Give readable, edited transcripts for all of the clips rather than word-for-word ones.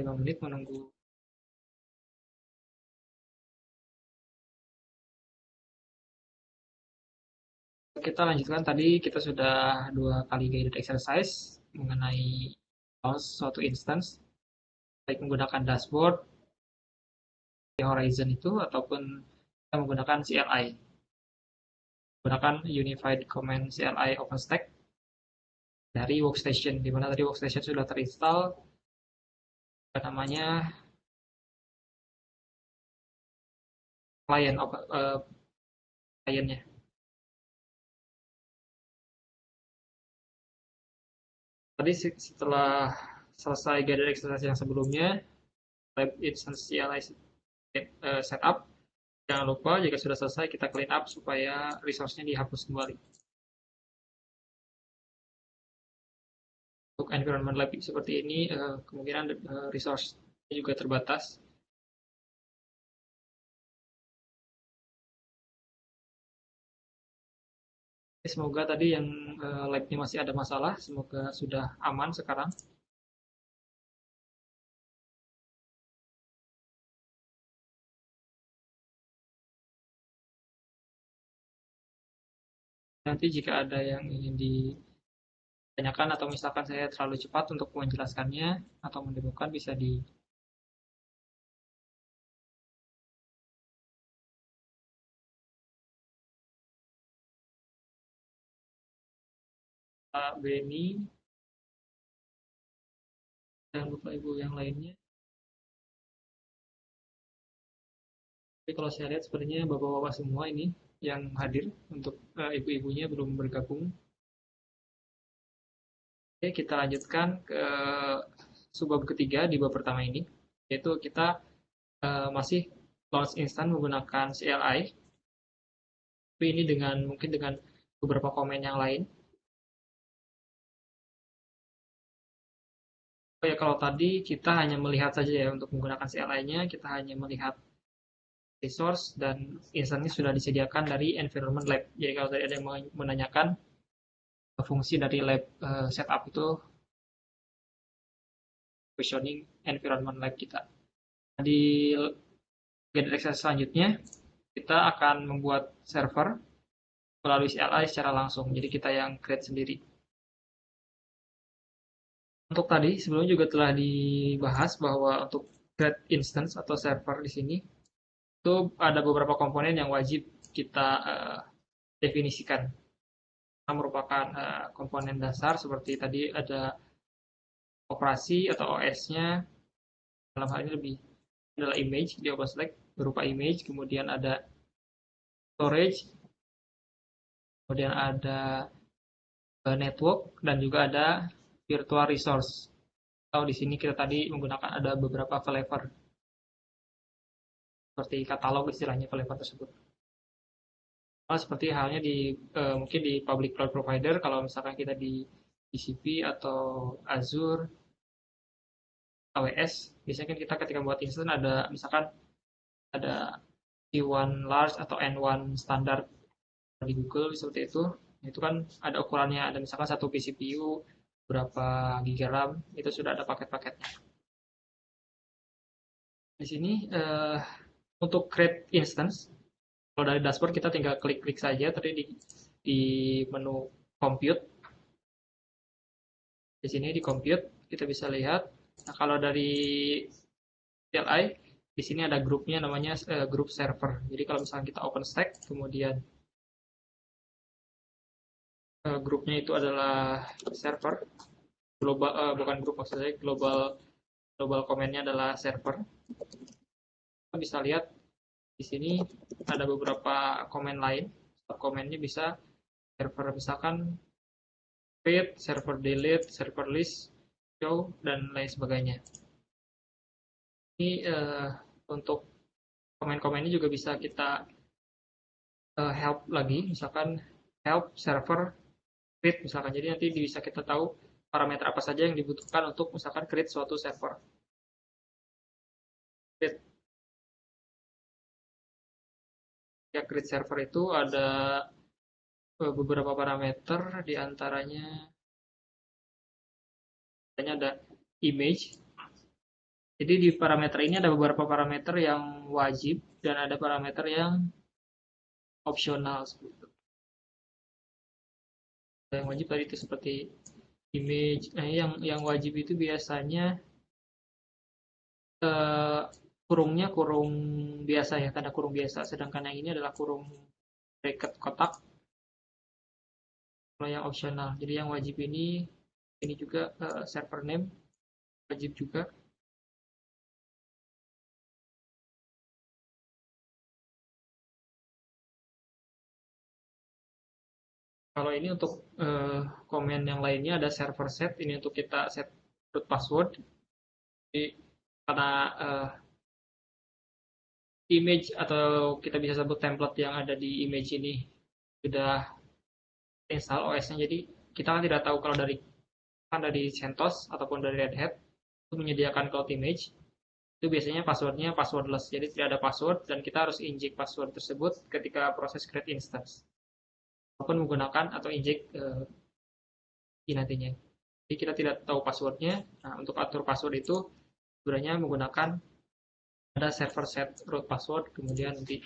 5 menit menunggu. Kita lanjutkan, tadi kita sudah 2 kali guided exercise mengenai launch suatu instance, baik menggunakan dashboard di Horizon itu ataupun kita menggunakan CLI. Menggunakan Unified Command CLI OpenStack dari workstation, di mana tadi workstation sudah terinstall namanya kliennya. Tadi setelah selesai guided exercise yang sebelumnya, lab instance CLI setup, jangan lupa jika sudah selesai kita clean up supaya resource-nya dihapus kembali. Untuk environment lab seperti ini, kemungkinan resource juga terbatas. Semoga tadi yang lab-nya masih ada masalah, semoga sudah aman sekarang. Nanti jika ada yang ingin ditanyakan atau misalkan saya terlalu cepat untuk menjelaskannya atau mendemokan, bisa di Pak Beni, jangan lupa ibu yang lainnya. Tapi kalau saya lihat sepertinya bapak-bapak semua ini yang hadir, untuk ibu-ibunya belum bergabung. Oke, kita lanjutkan ke subbab ketiga di bab pertama ini, yaitu kita masih launch instan menggunakan CLI, tapi ini mungkin dengan beberapa komen yang lain. Oh ya, kalau tadi kita hanya melihat saja ya, untuk menggunakan CLI-nya kita hanya melihat resource dan instannya sudah disediakan dari environment lab. Jadi kalau tadi ada yang menanyakan fungsi dari lab setup itu positioning environment lab kita. Di guided exercise selanjutnya kita akan membuat server melalui CLI secara langsung. Jadi kita yang create sendiri. Untuk tadi sebelumnya juga telah dibahas bahwa untuk create instance atau server di sini itu ada beberapa komponen yang wajib kita definisikan. Yang merupakan komponen dasar seperti tadi ada operasi atau OS-nya, dalam hal ini lebih adalah image di OpenStack berupa image, kemudian ada storage, kemudian ada network, dan juga ada virtual resource. Atau di sini kita tadi menggunakan ada beberapa flavor, seperti katalog istilahnya flavor tersebut. Seperti halnya di mungkin di public cloud provider, kalau misalkan kita di GCP atau Azure, AWS, biasanya kan kita ketika buat instance ada misalkan ada T1 large atau N1 standar di Google seperti itu. Itu kan ada ukurannya, ada misalkan 1 vCPU berapa GB RAM, itu sudah ada paket-paketnya. Di sini untuk create instance, kalau dari dashboard kita tinggal klik-klik saja tadi di menu compute. Di sini di compute kita bisa lihat. Nah, kalau dari CLI di sini ada grupnya namanya grup server. Jadi kalau misalnya kita OpenStack, kemudian grupnya itu adalah server, global bukan grup maksudnya, global komennya adalah server. Kita bisa lihat di sini ada beberapa komen lain. Komennya bisa server misalkan create, server delete, server list, show, dan lain sebagainya. Ini untuk komen-komen ini juga bisa kita help lagi, misalkan help server create misalkan. Jadi nanti bisa kita tahu parameter apa saja yang dibutuhkan untuk misalkan create suatu server. Ya, create server itu ada beberapa parameter, diantaranya ada image. Jadi di parameter ini ada beberapa parameter yang wajib dan ada parameter yang opsional seperti itu. Yang wajib tadi itu seperti image. Nah, yang wajib itu biasanya eh, kurungnya kurung biasa ya, tanda kurung biasa. Sedangkan yang ini adalah kurung bracket kotak. Kalau yang opsional, jadi yang wajib ini juga server name wajib juga. Kalau ini untuk komen yang lainnya ada server set, ini untuk kita set root password. Jadi karena image atau kita bisa sebut template yang ada di image ini sudah install OS-nya, jadi kita kan tidak tahu kalau dari CentOS ataupun dari Red Hat itu menyediakan cloud image, itu biasanya passwordnya passwordless, jadi tidak ada password dan kita harus inject password tersebut ketika proses create instance ataupun menggunakan atau inject nantinya. Jadi kita tidak tahu passwordnya. Nah, untuk atur password itu sebenarnya menggunakan ada server set root password, kemudian nanti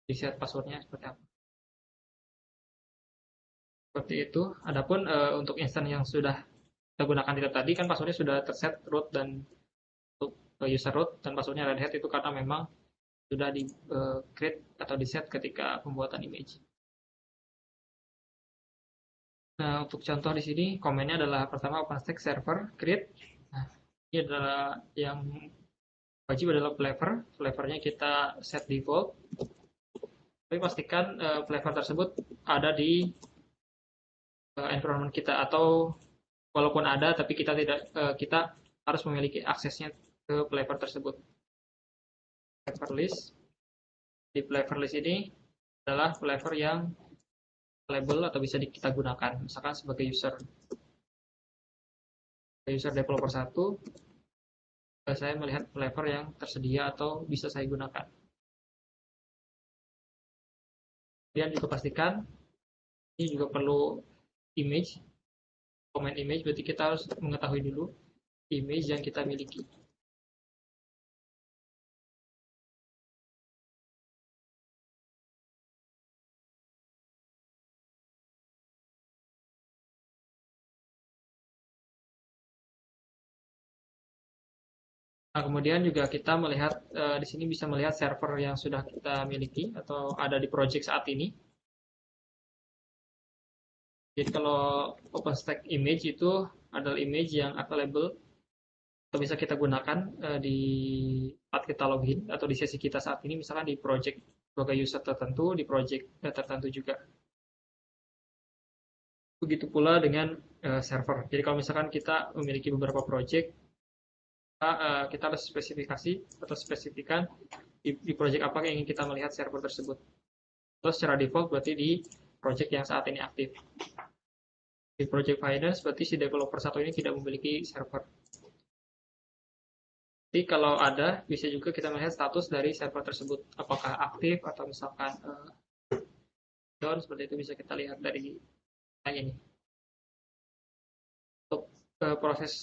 di set passwordnya seperti apa. Seperti itu. Adapun untuk instance yang sudah kita gunakan tadi kan passwordnya sudah terset root dan untuk user root dan passwordnya Red Hat itu karena memang sudah di create atau di set ketika pembuatan image. Nah, untuk contoh di sini komennya adalah pertama OpenStack server create. Nah, ini adalah yang wajib adalah flavor. Flavornya kita set default. Tapi pastikan flavor tersebut ada di environment kita atau walaupun ada tapi kita harus memiliki aksesnya ke flavor tersebut. Flavor list. Di flavor list ini adalah flavor yang label atau bisa kita gunakan misalkan sebagai user developer 1 saya melihat flavor yang tersedia atau bisa saya gunakan. Kemudian juga pastikan ini juga perlu image, comment image, berarti kita harus mengetahui dulu image yang kita miliki. Nah, kemudian juga kita melihat di sini bisa melihat server yang sudah kita miliki atau ada di project saat ini. Jadi kalau OpenStack image itu adalah image yang available atau bisa kita gunakan di saat kita login atau di sesi kita saat ini, misalkan di project sebagai user tertentu, di project tertentu juga. Begitu pula dengan server. Jadi kalau misalkan kita memiliki beberapa project, kita harus spesifikasi atau spesifikan di project apa yang ingin kita melihat server tersebut. Terus secara default berarti di project yang saat ini aktif. Di project finance berarti si developer satu ini tidak memiliki server. Jadi kalau ada, bisa juga kita melihat status dari server tersebut. Apakah aktif atau misalkan down, seperti itu bisa kita lihat dari ini. Untuk proses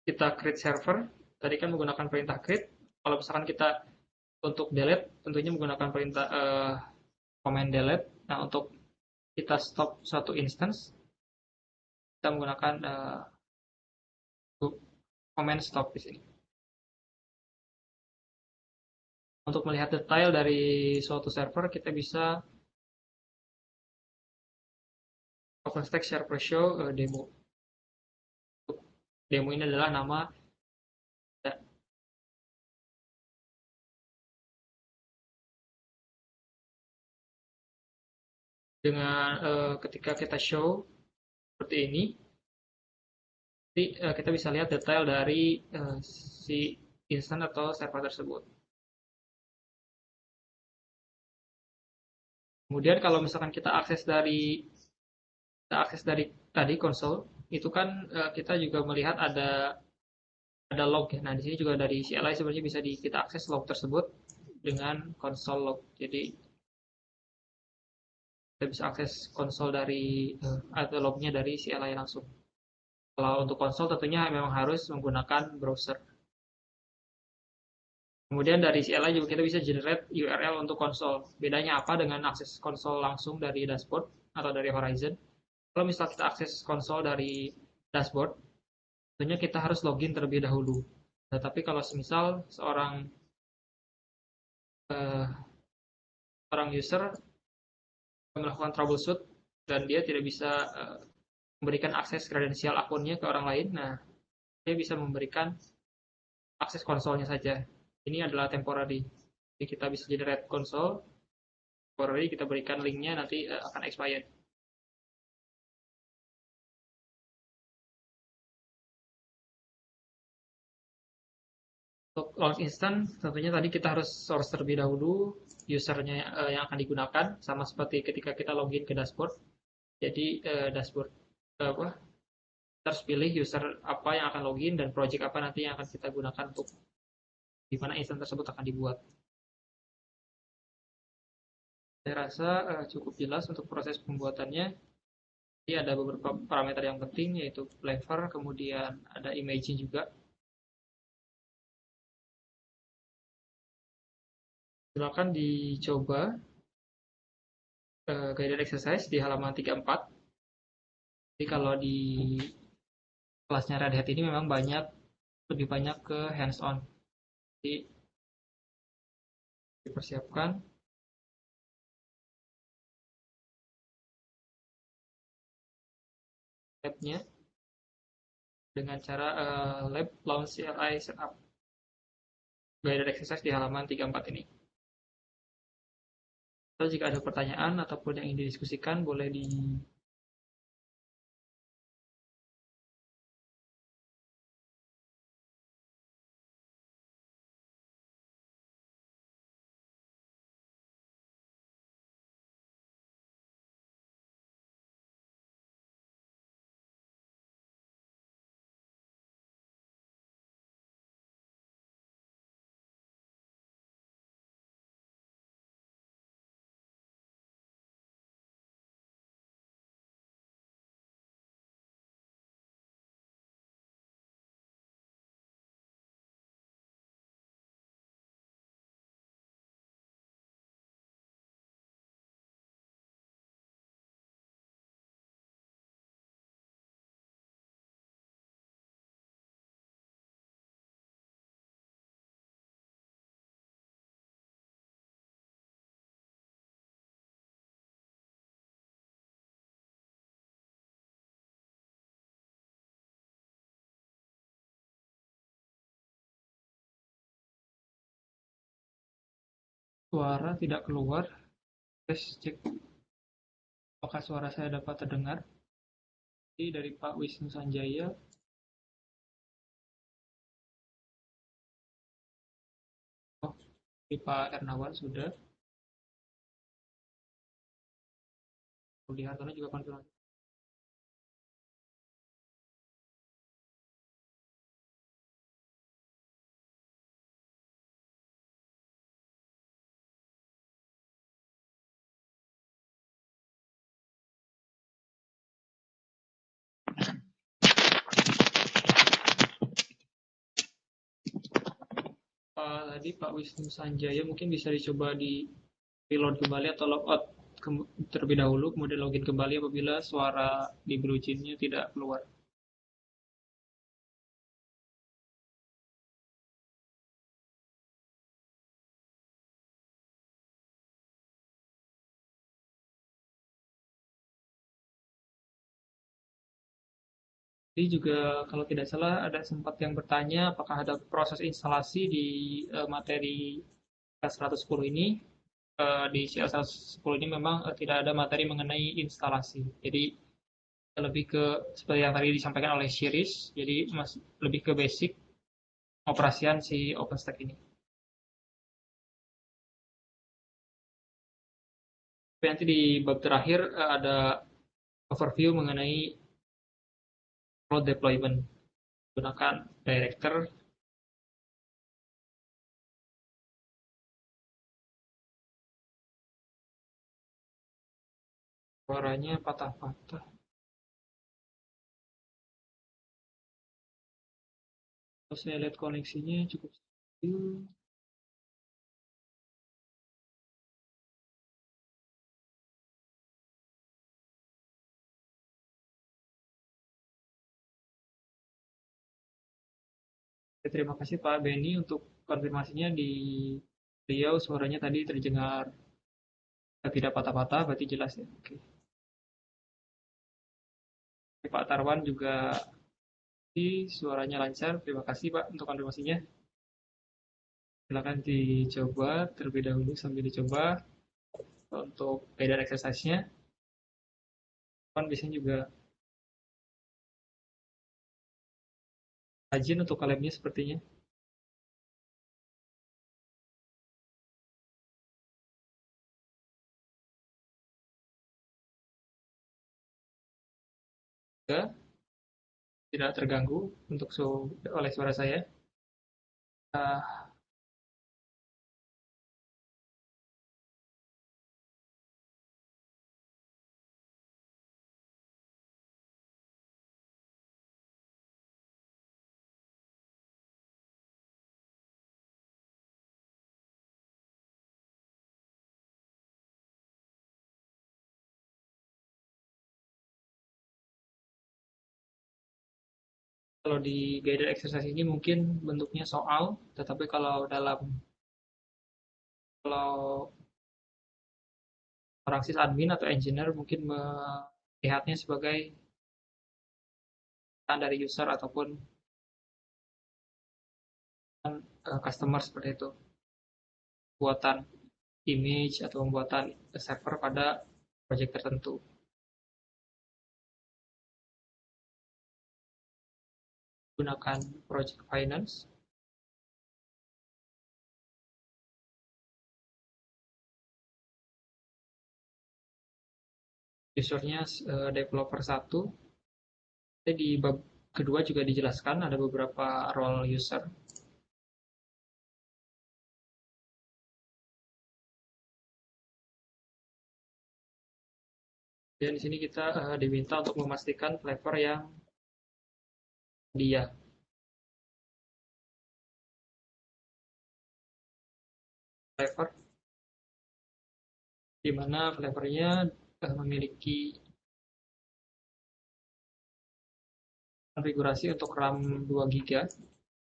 kita create server, tadi kan menggunakan perintah create. Kalau misalkan kita untuk delete, tentunya menggunakan perintah command delete. Nah, untuk kita stop suatu instance, kita menggunakan command stop di sini. Untuk melihat detail dari suatu server, kita bisa OpenStack server show demo. Demo ini adalah nama dengan ketika kita show seperti ini, jadi kita bisa lihat detail dari si instance atau server tersebut. Kemudian kalau misalkan kita akses dari tadi konsol, itu kan kita juga melihat ada log ya. Nah, di sini juga dari CLI sebenarnya bisa kita akses log tersebut dengan konsol log. Jadi kita bisa akses konsol dari atau lognya dari CLI langsung. Kalau untuk konsol tentunya memang harus menggunakan browser. Kemudian dari CLI juga kita bisa generate URL untuk konsol. Bedanya apa dengan akses konsol langsung dari dashboard atau dari Horizon? Kalau misal kita akses konsol dari dashboard, tentunya kita harus login terlebih dahulu. Nah, tapi kalau semisal eh, orang user melakukan troubleshoot dan dia tidak bisa memberikan akses kredensial akunnya ke orang lain, nah dia bisa memberikan akses konsolnya saja. Ini adalah temporary. Jadi kita bisa generate konsol, temporary kita berikan linknya nanti akan expired. Untuk launch instant, tentunya tadi kita harus source terlebih dahulu usernya yang akan digunakan, sama seperti ketika kita login ke dashboard. Jadi dashboard apa? Kita harus pilih user apa yang akan login dan project apa nanti yang akan kita gunakan untuk di mana instant tersebut akan dibuat. Saya rasa cukup jelas untuk proses pembuatannya. Jadi ada beberapa parameter yang penting yaitu flavor, kemudian ada imaging juga. Silakan dicoba guided exercise di halaman 34. Jadi kalau di kelasnya Red Hat ini memang lebih banyak ke hands on. Jadi dipersiapkan labnya dengan cara lab launch CLI setup guided exercise di halaman 34 ini. Atau jika ada pertanyaan ataupun yang ingin didiskusikan boleh di suara tidak keluar. Tes cek apakah suara saya dapat terdengar. Jadi dari Pak Wisnu Sanjaya. Oh, dari Pak Ernawan sudah. Rudi Hartono juga konfirmasi. Tadi Pak Wisnu Sanjaya mungkin bisa dicoba di reload kembali atau logout terlebih dahulu, kemudian login kembali apabila suara di BlueJeans-nya tidak keluar. Jadi juga kalau tidak salah ada sempat yang bertanya apakah ada proses instalasi di materi CL110 ini. Di CL110 ini memang tidak ada materi mengenai instalasi. Jadi lebih ke seperti yang tadi disampaikan oleh Shiris, jadi lebih ke basic operasian si OpenStack ini. Tapi nanti di bab terakhir ada overview mengenai cloud deployment menggunakan director. Suaranya patah-patah. Kalau saya lihat koneksinya cukup stabil. Terima kasih Pak Benny untuk konfirmasinya di beliau suaranya tadi terdengar tidak patah-patah, berarti jelas ya. Oke. Pak Tarwan juga suaranya lancar. Terima kasih Pak untuk konfirmasinya. Silakan dicoba terlebih dahulu sambil dicoba untuk guided exercise-nya. Kan biasanya juga rajin untuk kalemnya sepertinya. Juga tidak terganggu untuk oleh suara saya. Uh, Kalau di guided exercise ini mungkin bentuknya soal, tetapi kalau orang sysadmin atau engineer mungkin melihatnya sebagai dari user ataupun customer seperti itu, buatan image atau pembuatan server pada project tertentu. Gunakan project finance. Usernya developer 1. Di bab kedua juga dijelaskan ada beberapa role user. Dan di sini kita diminta untuk memastikan flavor yang dia. Flavor di mana flavornya memiliki konfigurasi untuk RAM 2 GB.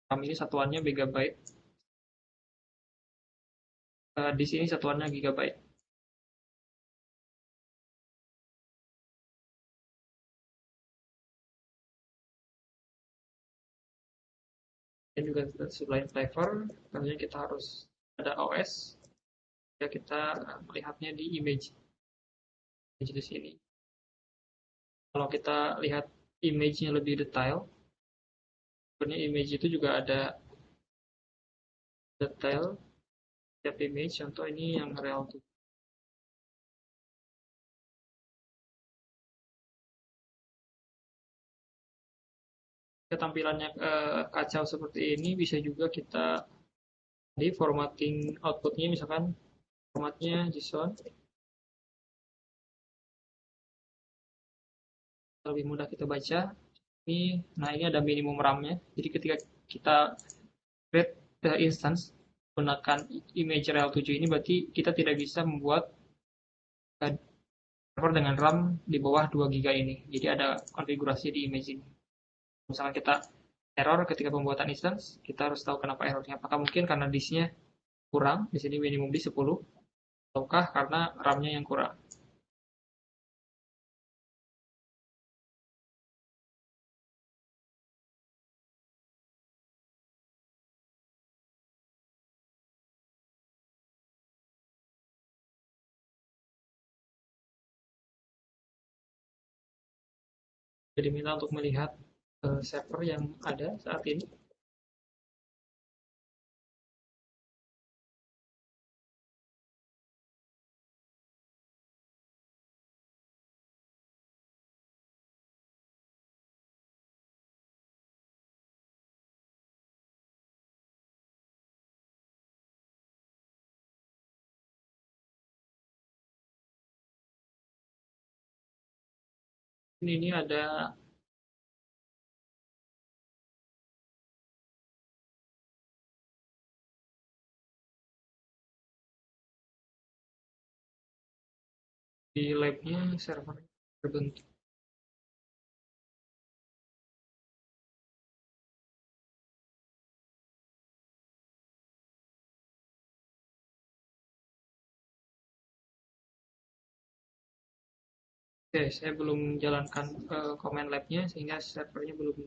RAM ini satuannya megabyte. Di sini satuannya gigabyte. Dan juga selain flavor, tentunya kita harus ada OS. Ya kita melihatnya di image di sini. Kalau kita lihat image-nya lebih detail, sebenarnya image itu juga ada detail setiap image. Contoh ini yang real to tampilannya kacau seperti ini bisa juga kita di formatting outputnya, misalkan formatnya JSON, lebih mudah kita baca. Nah ini ada minimum RAM-nya. Jadi ketika kita create instance menggunakan image real 7 ini, berarti kita tidak bisa membuat server dengan RAM di bawah 2 GB ini. Jadi ada konfigurasi di image ini. Misalkan kita error ketika pembuatan instance, kita harus tahu kenapa errornya. Apakah mungkin karena disknya kurang, di sini minimum disk 10, ataukah karena RAM-nya yang kurang. Jadi minta untuk melihat server yang ada saat ini. Ini ada di labnya server terbentuk. Oke, saya belum jalankan command labnya sehingga servernya belum.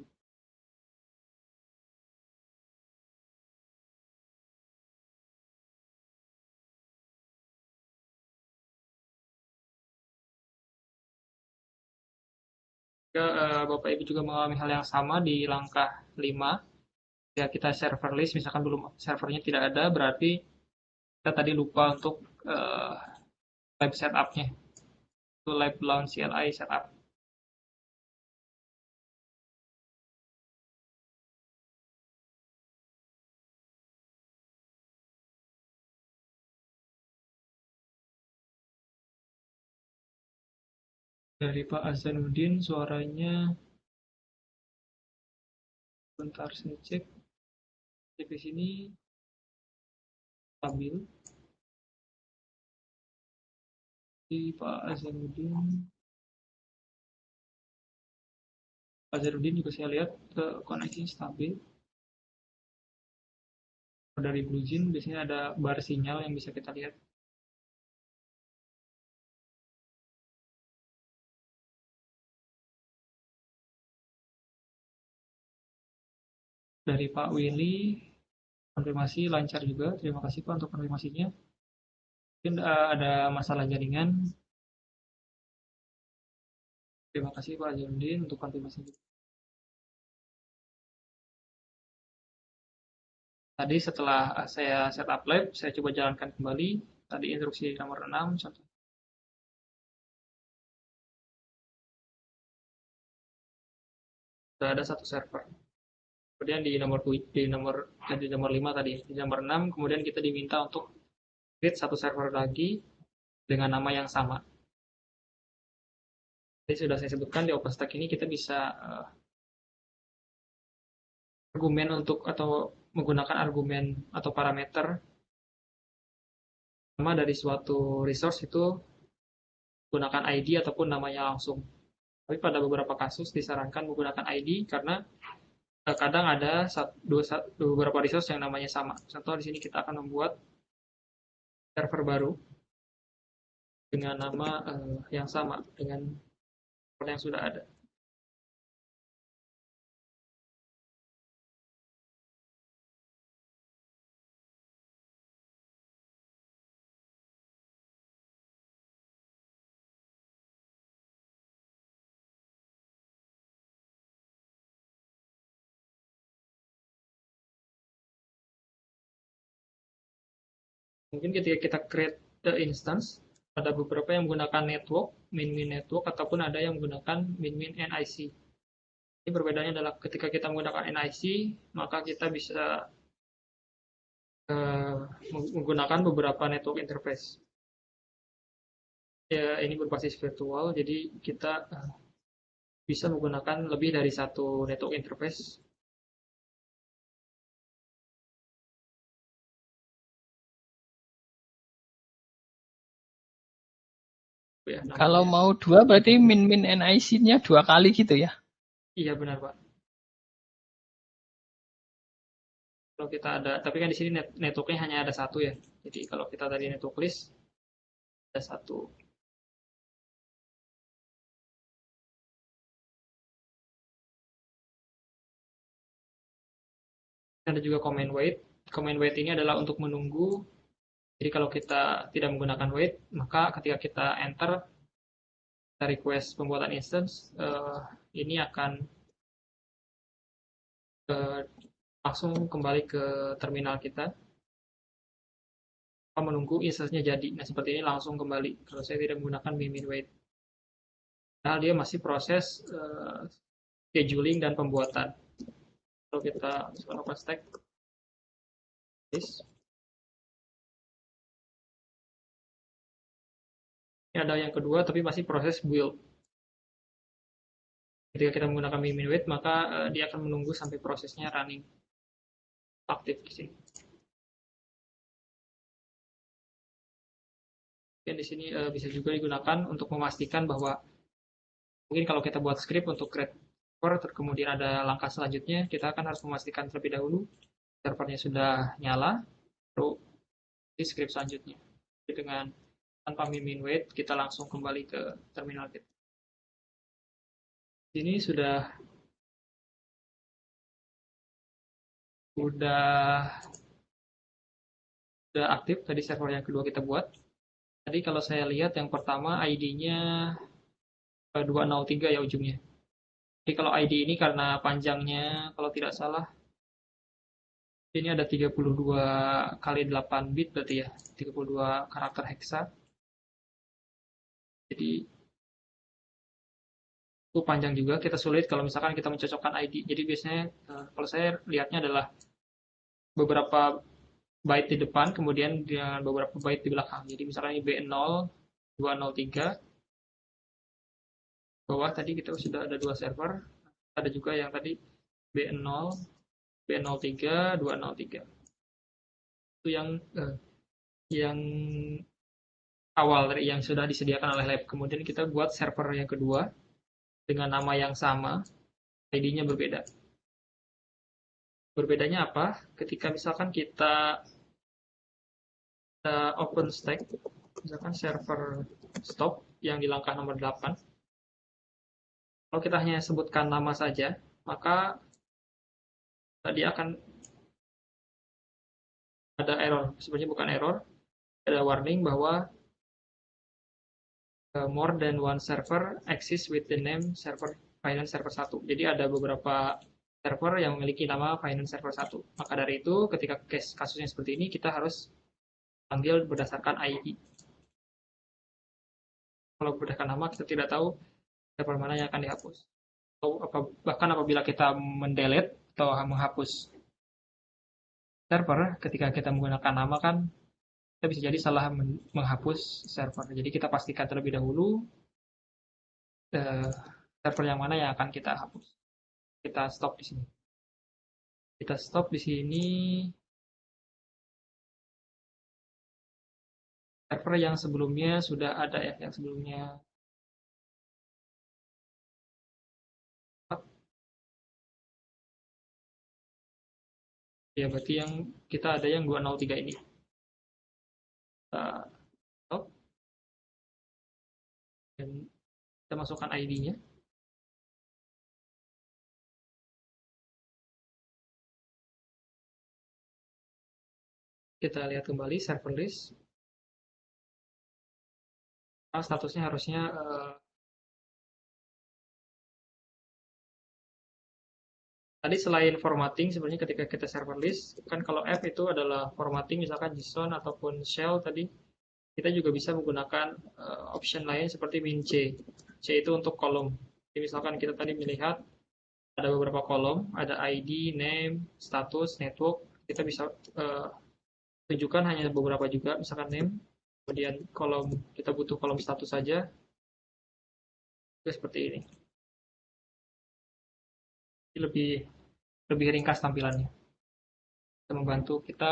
Jika Bapak Ibu juga mengalami hal yang sama di langkah 5, ya kita serverless, misalkan belum servernya tidak ada, berarti kita tadi lupa untuk lab setupnya, itu lab launch CLI setup. Dari Pak Hasanuddin suaranya, bentar saya cek, di sini stabil. Di Pak Hasanuddin juga saya lihat koneksinya stabil. Dari BlueJean biasanya ada bar sinyal yang bisa kita lihat. Dari Pak Willy, konfirmasi lancar juga. Terima kasih Pak untuk konfirmasinya. Mungkin ada masalah jaringan. Terima kasih Pak Hasanuddin untuk konfirmasinya. Tadi setelah saya setup lab, saya coba jalankan kembali. Tadi instruksi nomor 6, contoh. Sudah ada satu server. Kemudian di nomor 5 tadi, di nomor 6 kemudian kita diminta untuk create satu server lagi dengan nama yang sama. Jadi sudah saya sebutkan di OpenStack ini kita bisa argumen untuk atau menggunakan argumen atau parameter nama dari suatu resource itu menggunakan ID ataupun namanya langsung. Tapi pada beberapa kasus disarankan menggunakan ID karena kadang ada beberapa resource yang namanya sama. Contoh di sini kita akan membuat server baru dengan nama yang sama dengan yang sudah ada. Mungkin ketika kita create the instance, ada beberapa yang menggunakan network, min-min network, ataupun ada yang menggunakan min-min NIC. Ini perbedaannya adalah ketika kita menggunakan NIC, maka kita bisa menggunakan beberapa network interface. Ya, ini berbasis virtual, jadi kita bisa menggunakan lebih dari satu network interface. Ya, kalau mau 2 berarti min-min NIC-nya 2 kali gitu ya? Iya benar Pak. Kalau kita ada, tapi kan di sini networknya hanya ada satu ya. Jadi kalau kita tadi network list ada satu. Ada juga command wait. Command wait ini adalah untuk menunggu. Jadi kalau kita tidak menggunakan wait, maka ketika kita enter kita request pembuatan instance, ini akan langsung kembali ke terminal kita. Menunggu instance-nya jadi. Nah, seperti ini langsung kembali kalau saya tidak menggunakan min wait. Nah, dia masih proses scheduling dan pembuatan. Kalau kita masukkan OpenStack, ini ada yang kedua, tapi masih proses build. Ketika kita menggunakan min wait, maka dia akan menunggu sampai prosesnya running aktif di sini. Dan di sini bisa juga digunakan untuk memastikan bahwa mungkin kalau kita buat script untuk create server, kemudian ada langkah selanjutnya, kita akan harus memastikan terlebih dahulu servernya sudah nyala, baru di script selanjutnya. Jadi dengan tanpa min wait, kita langsung kembali ke terminal kita. Ini sudah aktif tadi server yang kedua kita buat. Tadi kalau saya lihat yang pertama ID-nya 203 ya ujungnya. Jadi kalau ID ini karena panjangnya kalau tidak salah ini ada 32 kali 8 bit berarti ya, 32 karakter heksa. Jadi itu panjang juga, kita sulit kalau misalkan kita mencocokkan ID. Jadi biasanya kalau saya lihatnya adalah beberapa byte di depan, kemudian dengan beberapa byte di belakang. Jadi misalkan ini B0, 203, bawah tadi kita sudah ada dua server, ada juga yang tadi B0, B03, 203. Itu yang awal dari yang sudah disediakan oleh lab. Kemudian kita buat server yang kedua dengan nama yang sama, ID-nya berbeda. Berbedanya apa? Ketika misalkan kita open stack, misalkan server stop yang di langkah nomor 8, kalau kita hanya sebutkan nama saja, maka dia akan ada error. Sebenarnya bukan error, ada warning bahwa more than one server exists with the name server finance server 1. Jadi ada beberapa server yang memiliki nama finance server 1. Maka dari itu ketika kasusnya seperti ini kita harus panggil berdasarkan ID. Kalau berdasarkan nama kita tidak tahu server mana yang akan dihapus. Bahkan apabila kita mendelete atau menghapus server ketika kita menggunakan nama kan kita bisa jadi salah menghapus server. Jadi kita pastikan terlebih dahulu server yang mana yang akan kita hapus. Kita stop di sini. Kita stop di sini. Server yang sebelumnya sudah ada ya, yang sebelumnya ya berarti yang kita ada yang 203 ini. Kita stop dan kita masukkan ID-nya. Kita lihat kembali server list. Nah, statusnya harusnya tadi selain formatting sebenarnya ketika kita server list kan kalau F itu adalah formatting misalkan JSON ataupun shell tadi kita juga bisa menggunakan option lain seperti min C. C itu untuk kolom. Jadi misalkan kita tadi melihat ada beberapa kolom, ada ID, name, status, network. Kita bisa tunjukkan hanya beberapa juga, misalkan name. Kemudian kolom kita butuh kolom status saja. Itu seperti ini. Jadi lebih ringkas tampilannya. Bisa membantu kita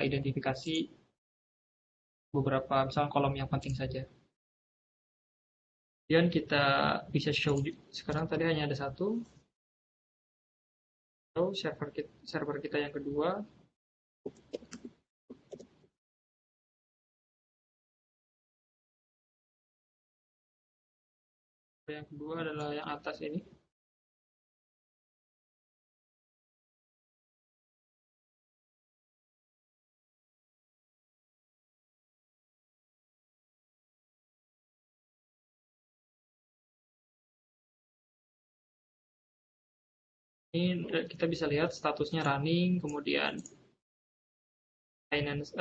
identifikasi beberapa misalkan kolom yang penting saja. Kemudian kita bisa show sekarang tadi hanya ada satu. Show server kita yang kedua. Yang kedua adalah yang atas ini. Ini kita bisa lihat statusnya running, kemudian finance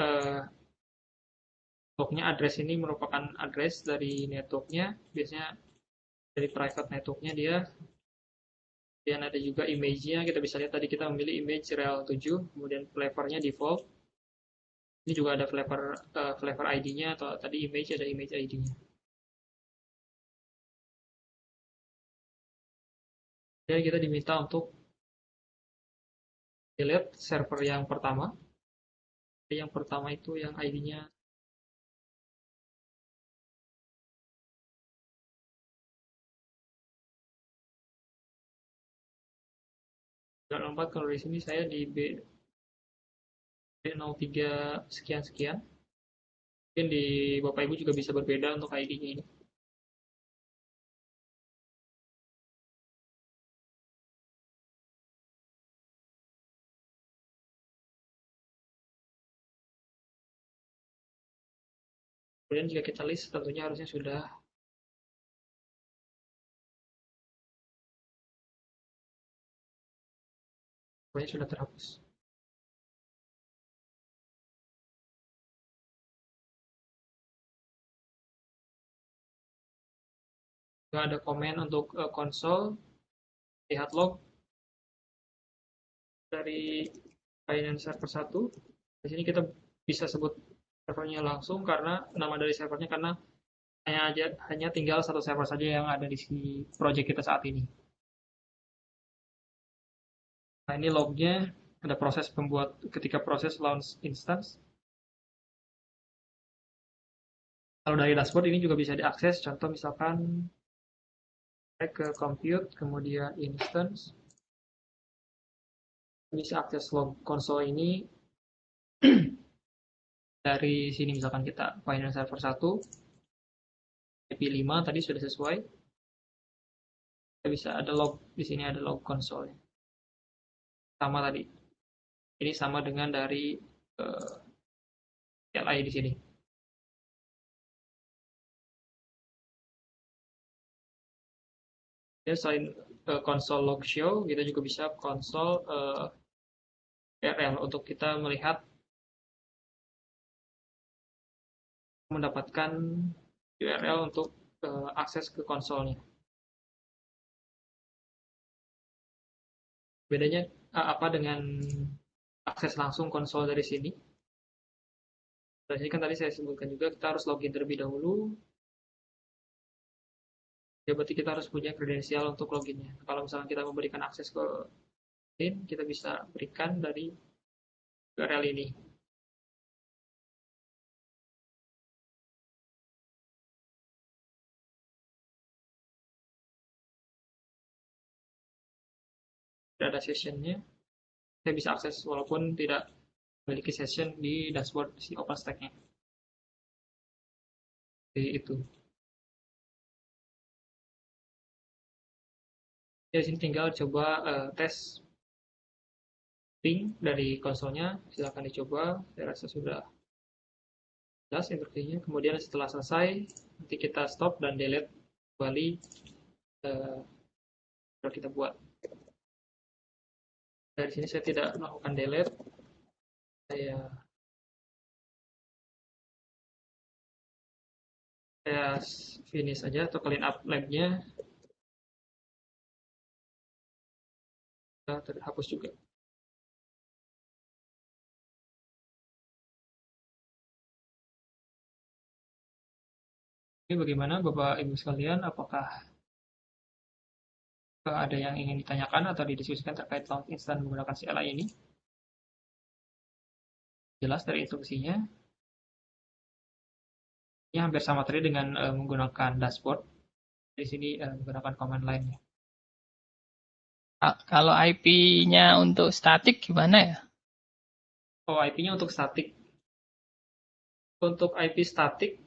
networknya address ini merupakan address dari networknya, biasanya dari private networknya dia. Kemudian ada juga image-nya, kita bisa lihat tadi kita memilih image rel 7, kemudian flavornya default. Ini juga ada flavor ID-nya atau tadi image ada image ID-nya. Jadi kita diminta untuk delete server yang pertama. Yang pertama itu yang ID-nya 904 kalau di sini saya di B03 sekian-sekian. Mungkin di Bapak Ibu juga bisa berbeda untuk ID-nya ini. Kemudian jika kita list, tentunya harusnya sudah terhapus. Jika ada komen untuk konsol, lihat log dari Binance Server 1. Di sini kita bisa sebut servernya langsung karena nama dari servernya, karena hanya tinggal satu server saja yang ada di project kita saat ini. Nah, ini lognya, ada proses ketika proses launch instance. Kalau dari dashboard ini juga bisa diakses, contoh misalkan ke compute, kemudian instance, bisa akses log konsol ini dari sini. Misalkan kita Binance Server 1, IP5 tadi sudah sesuai, kita bisa ada log, di sini ada log konsolnya. Sama tadi. Ini sama dengan dari CLI di sini. Ya, selain konsol log show, kita juga bisa konsol URL untuk kita mendapatkan URL untuk akses ke konsolnya. Bedanya apa dengan akses langsung konsol dari sini? Dari sini kan tadi saya sebutkan juga, kita harus login terlebih dahulu. Ya, berarti kita harus punya kredensial untuk loginnya. Kalau misalnya kita memberikan akses ke login, kita bisa berikan dari URL ini. Tidak ada sessionnya, saya bisa akses walaupun tidak memiliki session di dashboard si OpenStack-nya. Jadi itu. Ya, sini tinggal coba tes ping dari konsolnya, silakan dicoba. Saya rasa sudah jelas interface-nya. Kemudian setelah selesai, nanti kita stop dan delete kembali yang kita buat. Dari sini saya tidak melakukan delete, saya finish aja atau clean up lab-nya, sudah terhapus juga. Ini bagaimana Bapak Ibu sekalian, apakah ada yang ingin ditanyakan atau didiskusikan terkait launch instan menggunakan CLI ini? Jelas dari instruksinya. Ini hampir sama tadi dengan menggunakan dashboard. Di sini menggunakan command line-nya. Kalau IP-nya untuk statik gimana ya? Oh, IP-nya untuk statik. Untuk IP statik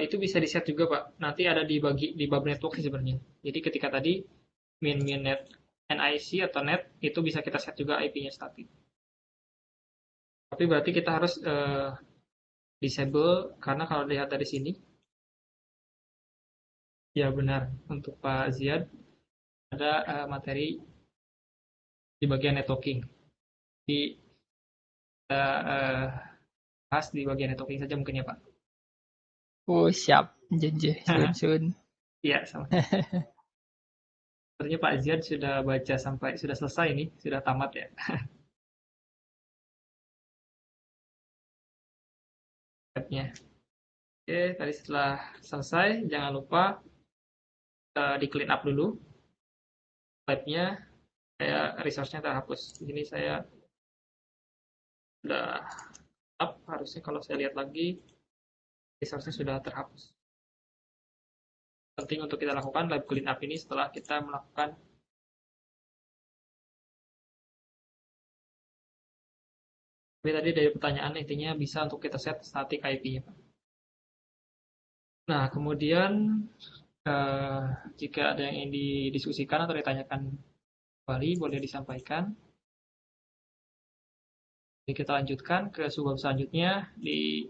itu bisa di-set juga, Pak. Nanti ada di bab network sebenarnya. Jadi ketika tadi min net NIC atau net itu bisa kita set juga IP-nya statik. Tapi berarti kita harus disable, karena kalau dilihat dari sini, ya benar, untuk Pak Ziad ada materi di bagian networking. Jadi kita bahas di bagian networking saja mungkin ya Pak. Oh siap, janji sun. Iya, sama. Sepertinya Pak Ziad sudah baca sampai sudah selesai nih, sudah tamat ya. Tabnya. Oke, tadi setelah selesai, jangan lupa di clean up dulu. Tabnya, kayak resource-nya terhapus. Di sini saya sudah up, harusnya kalau saya lihat lagi, resource-nya sudah terhapus. Penting untuk kita lakukan live clean up ini setelah kita melakukan Tapi tadi dari pertanyaan intinya bisa untuk kita set static IP-nya, Pak. Nah, kemudian jika ada yang ingin didiskusikan atau ditanyakan kembali, boleh disampaikan. Jadi kita lanjutkan ke subbab selanjutnya di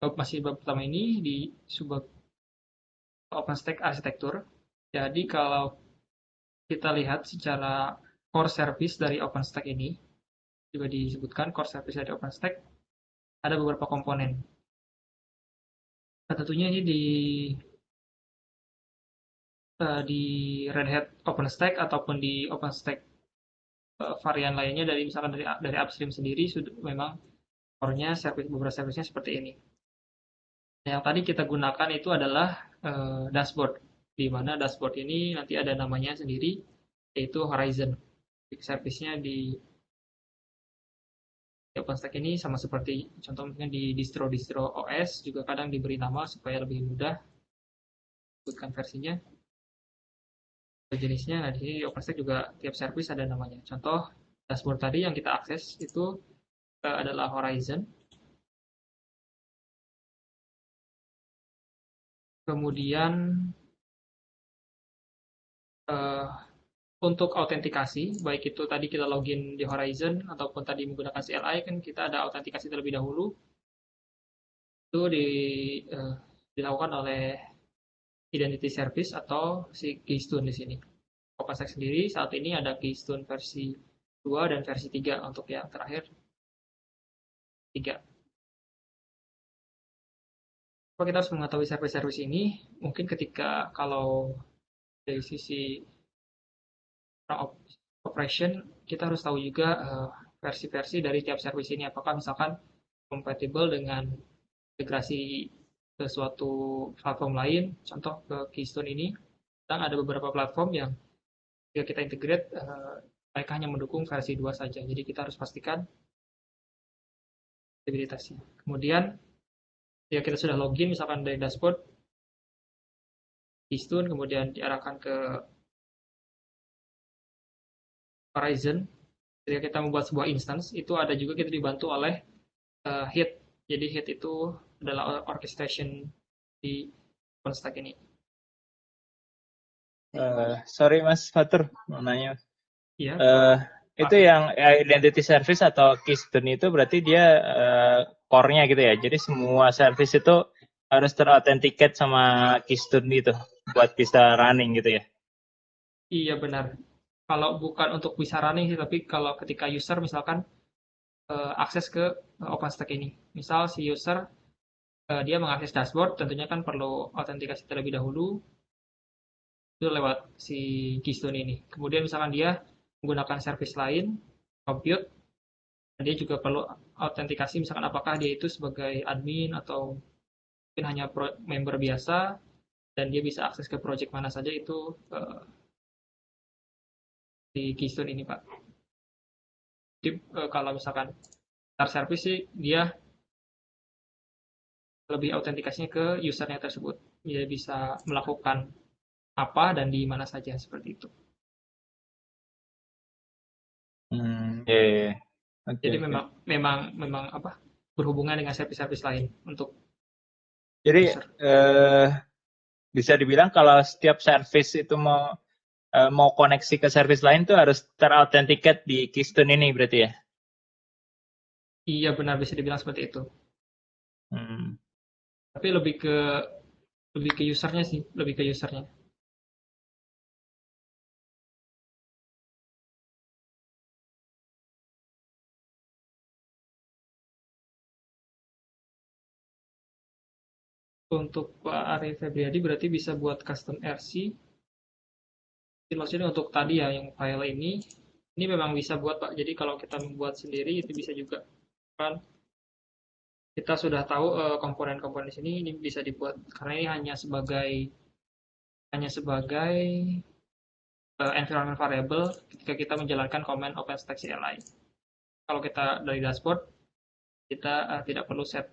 masih bab pertama ini di subbab OpenStack arsitektur. Jadi kalau kita lihat secara core service dari OpenStack ini, juga disebutkan core service dari OpenStack ada beberapa komponen. Nah, tentunya ini di Red Hat OpenStack ataupun di OpenStack varian lainnya dari misalkan dari upstream sendiri sudah memang core-nya beberapa service-nya seperti ini. Nah, yang tadi kita gunakan itu adalah dashboard, di mana dashboard ini nanti ada namanya sendiri, yaitu Horizon. Service-nya di OpenStack ini sama seperti contohnya di distro-distro OS juga kadang diberi nama supaya lebih mudah sebutkan versinya, jenisnya. Nah, di sini di OpenStack juga tiap service ada namanya. Contoh dashboard tadi yang kita akses itu adalah Horizon. Kemudian untuk autentikasi, baik itu tadi kita login di Horizon ataupun tadi menggunakan CLI, kan kita ada autentikasi terlebih dahulu. Itu dilakukan oleh identity service atau si Keystone di sini. OpenStack sendiri saat ini ada Keystone versi 2 dan versi 3 untuk yang terakhir 3. Kalau kita harus mengetahui service-service ini, mungkin ketika kalau dari sisi operation, kita harus tahu juga versi-versi dari tiap service ini. Apakah misalkan compatible dengan integrasi ke suatu platform lain, contoh ke Keystone ini, dan ada beberapa platform yang jika kita integrate, mereka hanya mendukung versi 2 saja. Jadi kita harus pastikan stabilitasnya. Kemudian, jika kita sudah login, misalkan dari dashboard, Keystone, kemudian diarahkan ke Horizon, ketika kita membuat sebuah instance, itu ada juga kita dibantu oleh HIT. Jadi HIT itu adalah orchestration di OpenStack ini. Sorry Mas Fatur, mau nanya. Iya. Itu yang identity service atau Keystone itu berarti dia core-nya gitu ya. Jadi semua service itu harus terauthenticate sama Keystone itu buat bisa running gitu ya. Iya benar. Kalau bukan untuk bisa running sih, tapi kalau ketika user misalkan akses ke OpenStack ini. Misal si user dia mengakses dashboard, tentunya kan perlu autentikasi terlebih dahulu itu lewat si Keystone ini. Kemudian misalkan dia menggunakan service lain, compute, dia juga perlu autentikasi misalkan apakah dia itu sebagai admin atau mungkin hanya member biasa dan dia bisa akses ke project mana saja itu di Keystone ini, Pak. Jadi kalau misalkan start service sih dia lebih autentikasinya ke usernya tersebut. Dia bisa melakukan apa dan di mana saja seperti itu. Okay, jadi memang apa berhubungan dengan service-service lain untuk jadi user. Bisa dibilang kalau setiap service itu mau koneksi ke service lain tuh harus terauthenticate di Keystone ini berarti ya? Iya benar bisa dibilang seperti itu. Tapi lebih ke usernya sih, lebih ke usernya. Untuk Pak Arif Febriadi berarti bisa buat custom RC. Maksudnya untuk tadi ya yang file ini memang bisa buat Pak. Jadi kalau kita membuat sendiri itu bisa juga. Kan kita sudah tahu komponen-komponen di sini ini bisa dibuat karena ini hanya sebagai environment variable ketika kita menjalankan command OpenStack CLI. Kalau kita dari dashboard kita tidak perlu set.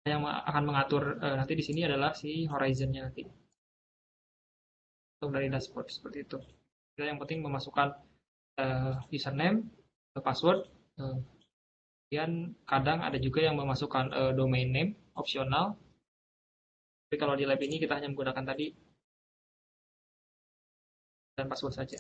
Yang akan mengatur nanti di sini adalah si Horizon-nya nanti. Untuk dari dashboard seperti itu. Kita yang penting memasukkan username, password, kemudian kadang ada juga yang memasukkan domain name opsional. Tapi kalau di lab ini kita hanya menggunakan tadi dan password saja.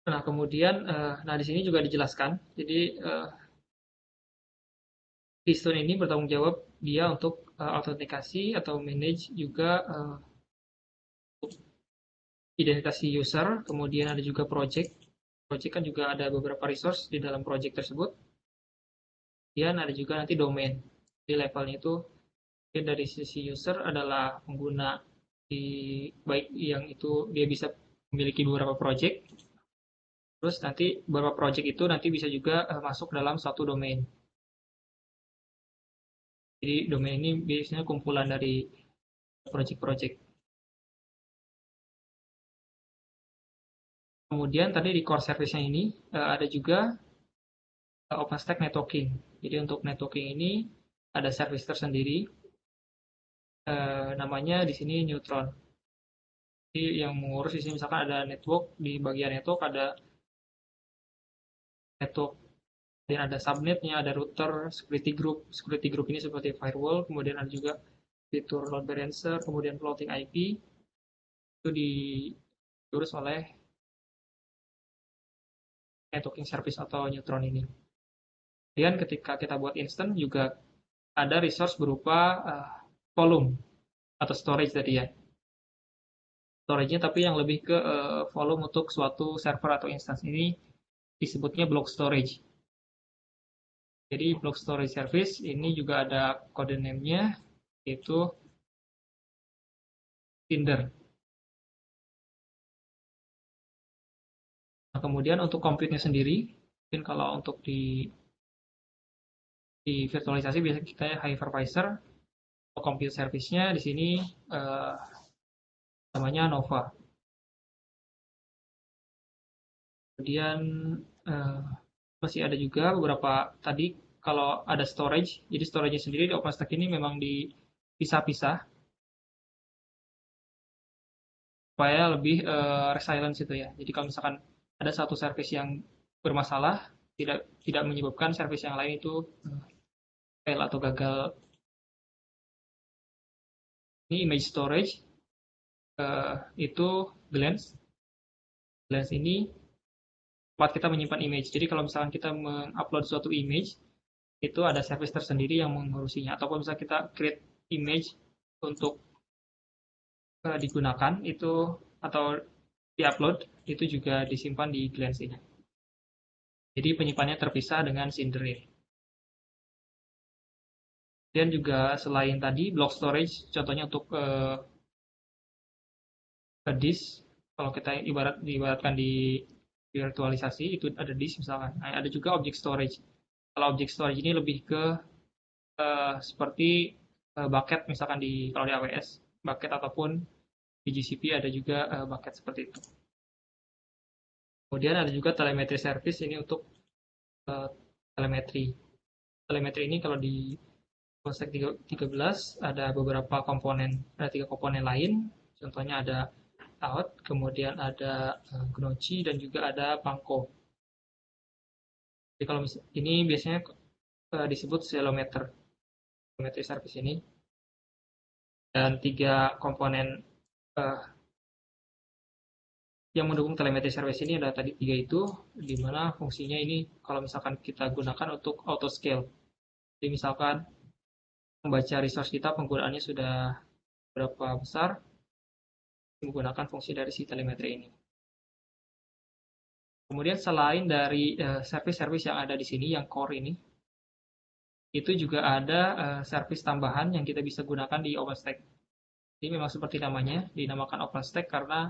Nah, kemudian, di sini juga dijelaskan. Jadi, Keystone ini bertanggung jawab dia untuk autentikasi atau manage juga identitas user, kemudian ada juga project. Project kan juga ada beberapa resource di dalam project tersebut. Kemudian ada juga nanti domain. Di levelnya itu dari sisi user adalah pengguna baik yang itu dia bisa memiliki beberapa project. Terus nanti beberapa project itu nanti bisa juga masuk dalam satu domain. Jadi domain ini biasanya kumpulan dari project-project. Kemudian tadi di core service-nya ini ada juga OpenStack networking. Jadi untuk networking ini ada service tersendiri, namanya di sini Neutron. Jadi yang mengurus di sini misalkan ada network, di bagian network ada network, dan ada subnetnya, ada router, security group. Security group ini seperti firewall, kemudian ada juga fitur load balancer, kemudian floating IP. Itu diurus oleh networking service atau Neutron ini. Kemudian ketika kita buat instance juga ada resource berupa volume atau storage tadi ya. Storage-nya tapi yang lebih ke volume untuk suatu server atau instance ini disebutnya block storage. Jadi block storage service ini juga ada kode name-nya, yaitu Cinder. Nah, kemudian untuk compute-nya sendiri, mungkin kalau untuk di virtualisasi biasanya kita hypervisor. Untuk compute service-nya di sini namanya Nova. Kemudian masih ada juga beberapa tadi kalau ada storage, jadi storage-nya sendiri di OpenStack ini memang dipisah-pisah supaya lebih resilience itu ya. Jadi kalau misalkan ada satu service yang bermasalah, tidak menyebabkan service yang lain itu fail atau gagal. Ini image storage itu Glance. Glance ini tempat kita menyimpan image. Jadi kalau misalkan kita mengupload suatu image, itu ada service tersendiri yang mengurusinya. Ataupun misalnya kita create image untuk digunakan itu atau diupload, itu juga disimpan di Glance ini. Jadi penyimpanannya terpisah dengan Cinder ini. Dan juga selain tadi block storage, contohnya untuk disk, kalau kita diibaratkan di virtualisasi itu ada disk misalkan. Nah, ada juga object storage. Kalau object storage ini lebih ke seperti bucket misalkan kalau di AWS bucket ataupun di GCP ada juga bucket seperti itu. Kemudian ada juga telemetry service ini untuk telemetri. Telemetri ini kalau di OpenStack 13 ada beberapa komponen, ada 3 komponen lain. Contohnya ada out, kemudian ada Gnocchi dan juga ada Panko. Jadi kalau ini biasanya disebut Celometer. Telemetry service ini. Dan 3 komponen yang mendukung telemetry service ini ada tadi 3 itu, di mana fungsinya ini kalau misalkan kita gunakan untuk auto scale. Jadi misalkan membaca resource kita penggunaannya sudah berapa besar, menggunakan fungsi dari si telemetry ini. Kemudian selain dari service-service yang ada di sini, yang core ini, itu juga ada service tambahan yang kita bisa gunakan di OpenStack. Ini memang seperti namanya, dinamakan OpenStack karena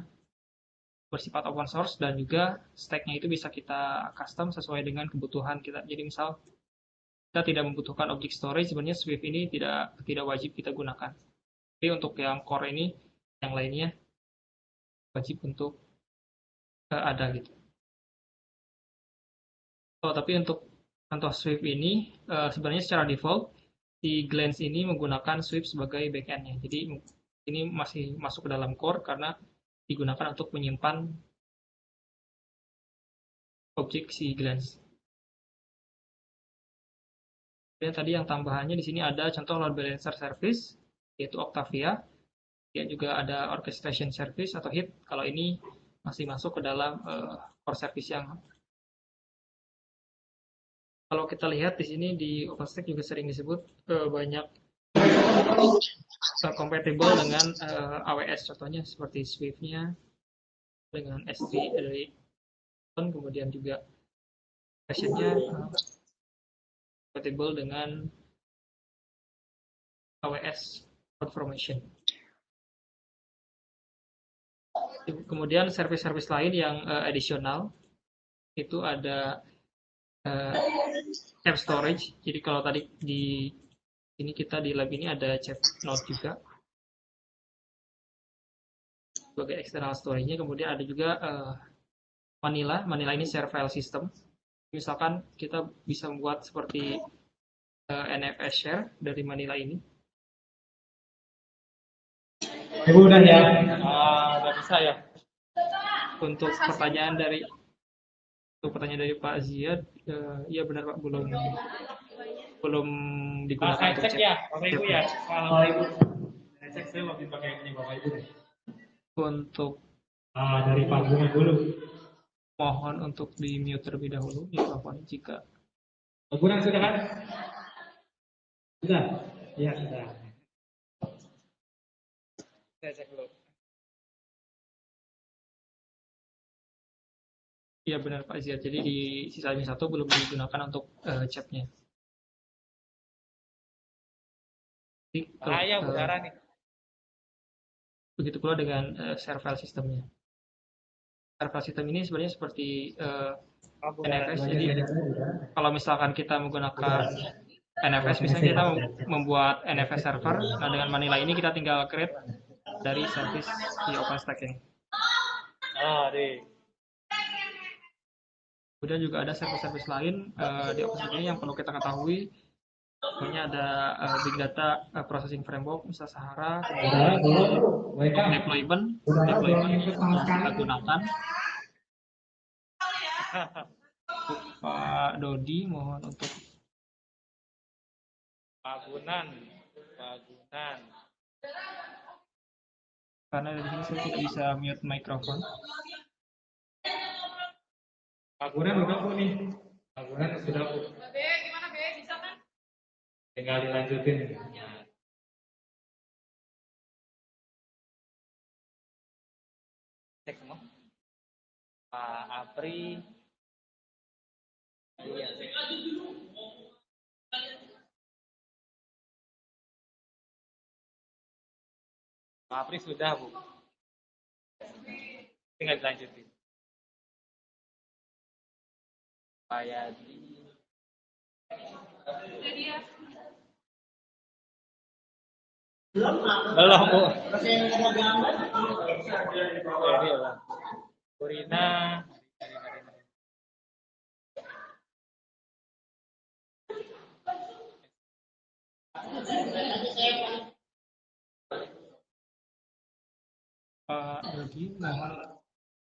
bersifat open source dan juga stack-nya itu bisa kita custom sesuai dengan kebutuhan kita. Jadi misal kita tidak membutuhkan object storage, sebenarnya Swift ini tidak wajib kita gunakan. Tapi untuk yang core ini, yang lainnya wajib untuk ada gitu. Oh, tapi untuk contoh Swift ini sebenarnya secara default si Glance ini menggunakan Swift sebagai backend-nya. Jadi ini masih masuk ke dalam core karena digunakan untuk menyimpan objek si Glance. Dan tadi yang tambahannya di sini ada contoh load balancer service, yaitu Octavia. Dia juga ada orchestration service atau HIT. Kalau ini masih masuk ke dalam core service yang kalau kita lihat di sini di OpenStack juga sering disebut banyak compatible dengan AWS, contohnya seperti Swift-nya dengan S3 dari kemudian juga versionnya compatible dengan AWS CloudFormation. Kemudian service-service lain yang additional itu ada app storage. Jadi kalau tadi di ini kita di lab ini ada chat node juga sebagai external storage-nya. Kemudian ada juga Manila. Manila ini share file system. Misalkan kita bisa membuat seperti NFS share dari Manila ini. Ibu udah ya? Udah bisa ya. Untuk pertanyaan dari Pak Ziad, iya benar Pak, belum digunakan Saya untuk cek chat. ya, Bapak Ibu ya. Kalau Ibu, saya cek saya waktu pakai punya Bapak Ibu deh. Untuk Dari Pak Bunga dulu. mohon untuk di mute terlebih dahulu mikrofon jika Pak Bunga sudah kan? Sudah? Iya sudah. saya cek dulu. Iya benar Pak Ziad. Jadi di sisanya satu belum digunakan untuk chatnya. Bahaya udara nih. Begitu pula dengan share file sistemnya. Share file system ini sebenarnya seperti NFS. Jadi kalau misalkan kita menggunakan NFS, misalnya kita membuat NFS server, nah dengan Manila ini kita tinggal create dari service di OpenStack ini. Kemudian juga ada service-service lain di OpenStack ini yang perlu kita ketahui. Contohnya ada Big Data Processing Framework, misalnya Sahara, kemudian deployment kita gunakan. Pak Dodi, mohon untuk Pagunan. karena di sini saya tidak bisa mute mikrofon. Pagunan udah Bu nih. Pagunan sudah Bu. Gimana Be? Bisa kan? Tinggal dilanjutin. Cek semua. Pak Apri. Iya. Pak Apri sudah Bu. Tinggal dilanjutin. Pak Yadi. Belum Bu. Purina. Pak Dodi, mohon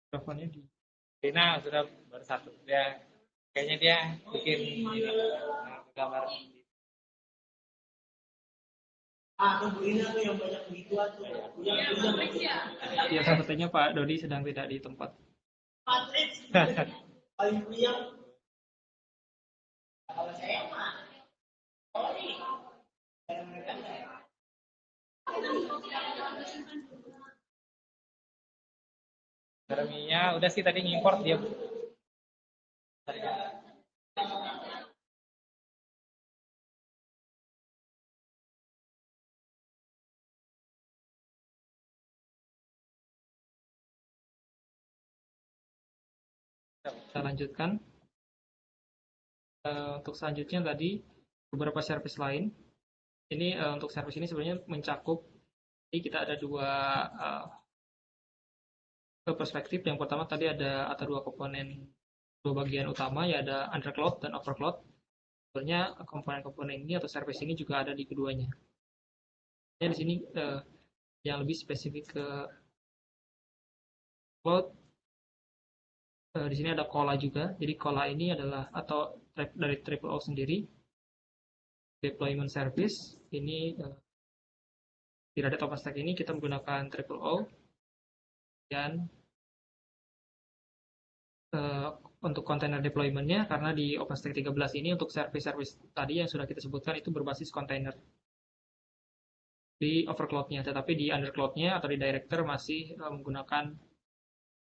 mikrofonnya di. Rina sudah baru satu. Dia kayaknya dia bikin ini gambar. Ya, sepertinya Pak Dodi sedang tidak di tempat. Jeremiah udah sih tadi ngimport dia. Kita lanjutkan. Untuk selanjutnya tadi beberapa service lain. Ini untuk service ini sebenarnya mencakup. Jadi kita ada dua perspektif. Yang pertama tadi ada dua komponen, dua bagian utama, ya ada undercloud dan overcloud. Sebenarnya komponen-komponen ini atau service ini juga ada di keduanya. Di sini yang lebih spesifik ke cloud, di sini ada Kola juga. Jadi Kola ini adalah atau dari Triple O sendiri, deployment service. Ini di Red Hat OpenStack ini kita menggunakan Triple O dan untuk container deployment-nya, karena di OpenStack 13 ini untuk service-service tadi yang sudah kita sebutkan itu berbasis container di overcloud-nya, tetapi di undercloud-nya atau di director masih menggunakan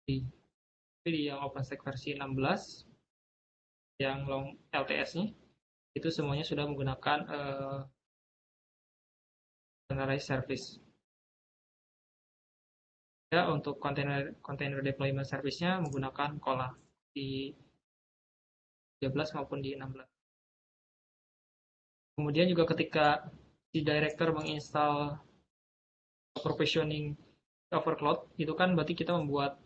di yang OpenStack versi 16 yang long LTS-nya itu semuanya sudah menggunakan containerized service. Ya, untuk container deployment service-nya menggunakan Kola di 13 maupun di 16. Kemudian juga ketika si director menginstal provisioning overcloud, itu kan berarti kita membuat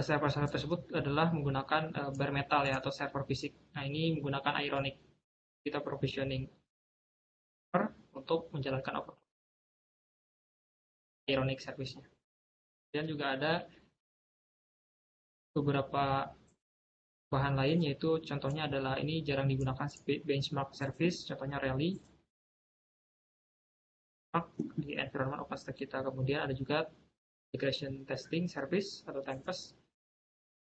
server-server tersebut adalah menggunakan bare metal ya, atau server fisik. Nah, ini menggunakan Ironic. Kita provisioning untuk menjalankan overclock Ironic service-nya. Dan juga ada beberapa bahan lain, yaitu contohnya adalah ini jarang digunakan benchmark service, contohnya Rally di environment OpenStack kita. Kemudian ada juga integration testing service atau Tempest.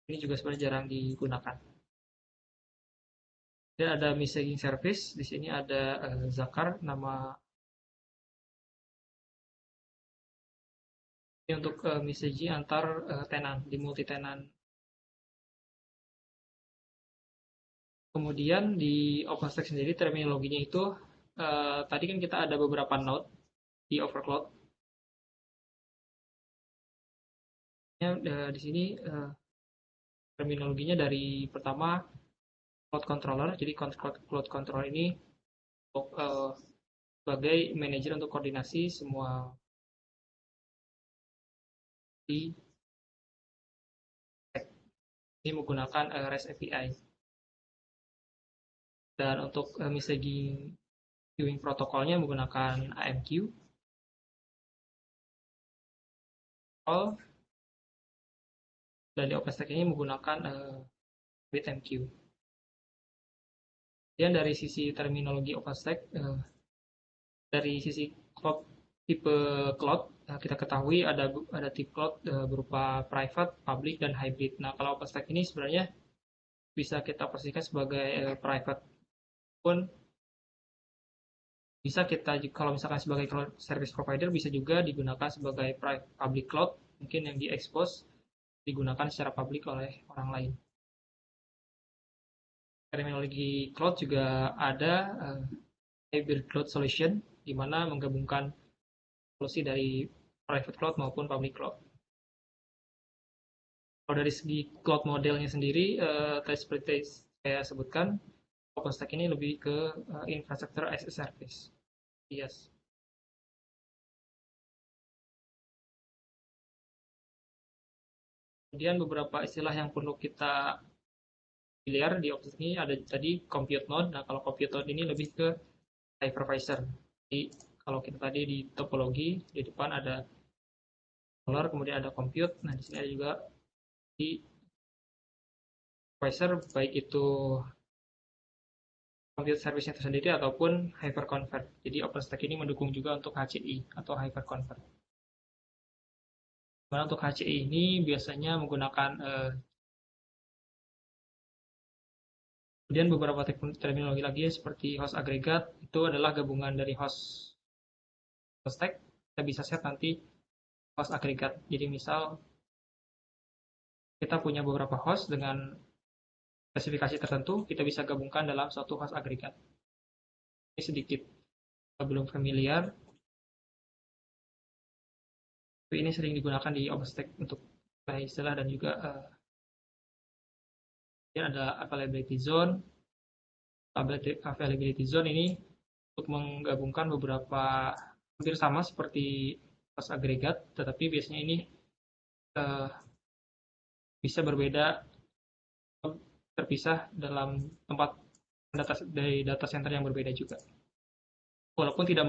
Ini juga sebenarnya jarang digunakan. Dan ada messaging service. Di sini ada Zakar, nama ini untuk messaging antar tenan di multi tenan. Kemudian di OpenStack sendiri terminologinya itu tadi kan kita ada beberapa node di overcloud. Di sini terminologinya dari pertama cloud controller. Jadi cloud controller ini untuk sebagai manajer untuk koordinasi semua di ini menggunakan REST API. Dan untuk messaging queuing protokolnya menggunakan AMQ. Dan di OpenStack ini menggunakan BitMQ. Kemudian dari sisi terminologi OpenStack, dari sisi cloud, tipe cloud, kita ketahui ada tipe cloud berupa private, public, dan hybrid. Nah, kalau OpenStack ini sebenarnya bisa kita posisikan sebagai private, pun bisa kita, kalau misalkan sebagai cloud service provider, bisa juga digunakan sebagai public cloud, mungkin yang diekspos digunakan secara publik oleh orang lain. Terminologi cloud juga ada hybrid cloud solution, di mana menggabungkan solusi dari private cloud maupun public cloud. Kalau dari segi cloud modelnya sendiri, seperti saya sebutkan, OpenStack ini lebih ke infrastructure as a service. Yes. Kemudian beberapa istilah yang perlu kita familiar di OpenStack ini ada tadi compute node. Nah, kalau compute node ini lebih ke hypervisor. Jadi kalau kita tadi di topologi, di depan ada controller, kemudian ada compute. Nah, di sini ada juga di hypervisor, baik itu compute service-nya tersendiri ataupun hyperconvert. Jadi OpenStack ini mendukung juga untuk HCI atau hyperconvert. Dimana untuk HCI ini biasanya menggunakan kemudian beberapa terminologi lagi seperti host agregat, itu adalah gabungan dari host stack. Kita bisa set nanti host agregat. Jadi misal kita punya beberapa host dengan spesifikasi tertentu, kita bisa gabungkan dalam suatu host agregat. Ini sedikit belum familiar, tapi ini sering digunakan di OpenStack untuk istilah dan juga ada availability zone. Availability zone ini untuk menggabungkan beberapa hampir sama seperti host agregat, tetapi biasanya ini bisa berbeda terpisah dalam tempat dari data center yang berbeda juga. Walaupun tidak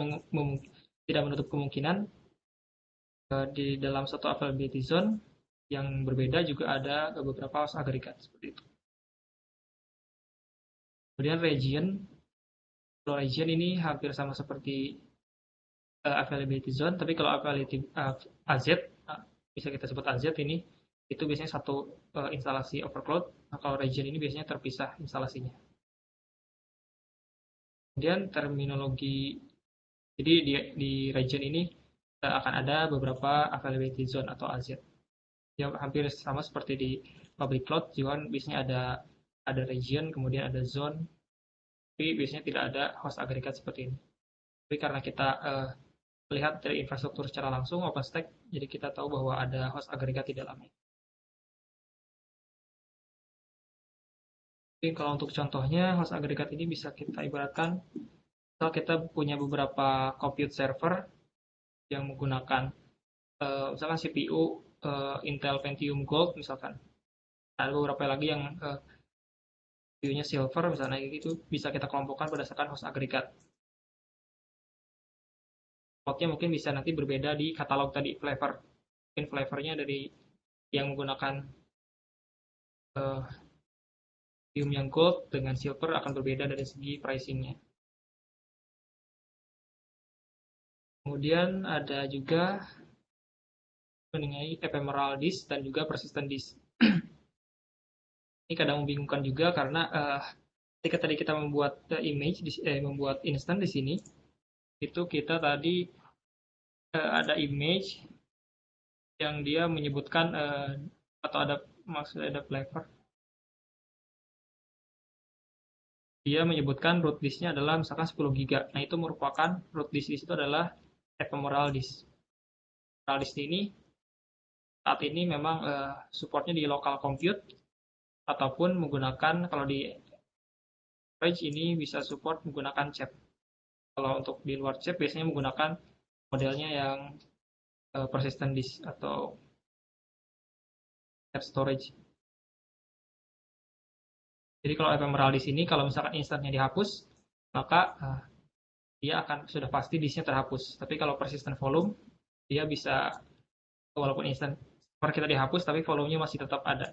menutup kemungkinan di dalam satu availability zone yang berbeda juga ada beberapa host agregat seperti itu. Kemudian kalau region ini hampir sama seperti availability zone, tapi kalau availability AZ, bisa kita sebut AZ ini, itu biasanya satu instalasi overclock. Nah, kalau region ini biasanya terpisah instalasinya. Kemudian terminologi, jadi di region ini akan ada beberapa availability zone atau AZ. Ya, hampir sama seperti di public cloud, juga biasanya ada region, kemudian ada zone, tapi biasanya tidak ada host agregat seperti ini. Tapi karena kita melihat dari infrastruktur secara langsung OpenStack, jadi kita tahu bahwa ada host agregat di dalamnya. Jadi kalau untuk contohnya, host agregat ini bisa kita ibaratkan, kalau kita punya beberapa compute server yang menggunakan misalkan CPU Intel Pentium Gold misalkan. Ada beberapa lagi yang CPU-nya Silver misalnya gitu, bisa kita kelompokkan berdasarkan host agregat. Slotnya mungkin bisa nanti berbeda di katalog tadi, flavor. Mungkin flavornya dari yang menggunakan Pentium yang Gold dengan Silver akan berbeda dari segi pricing-nya. Kemudian ada juga mengenai ephemeral disk dan juga persistent disk. Ini kadang membingungkan juga karena ketika tadi kita membuat membuat instance di sini, itu kita tadi ada image yang dia menyebutkan atau maksudnya ada flavor. Dia menyebutkan root disk-nya adalah misalkan 10 GB. Nah, itu merupakan root disk itu adalah ephemeral disk. Ephemeral disk ini saat ini memang supportnya di local compute ataupun menggunakan, kalau di storage ini bisa support menggunakan CHAP. Kalau untuk di luar CHAP biasanya menggunakan modelnya yang persistent disk atau CHAP storage. Jadi kalau ephemeral disk ini, kalau misalkan instannya dihapus, maka dia akan sudah pasti disknya terhapus. Tapi kalau persistent volume, dia bisa, walaupun instan kita dihapus, tapi volumenya masih tetap ada.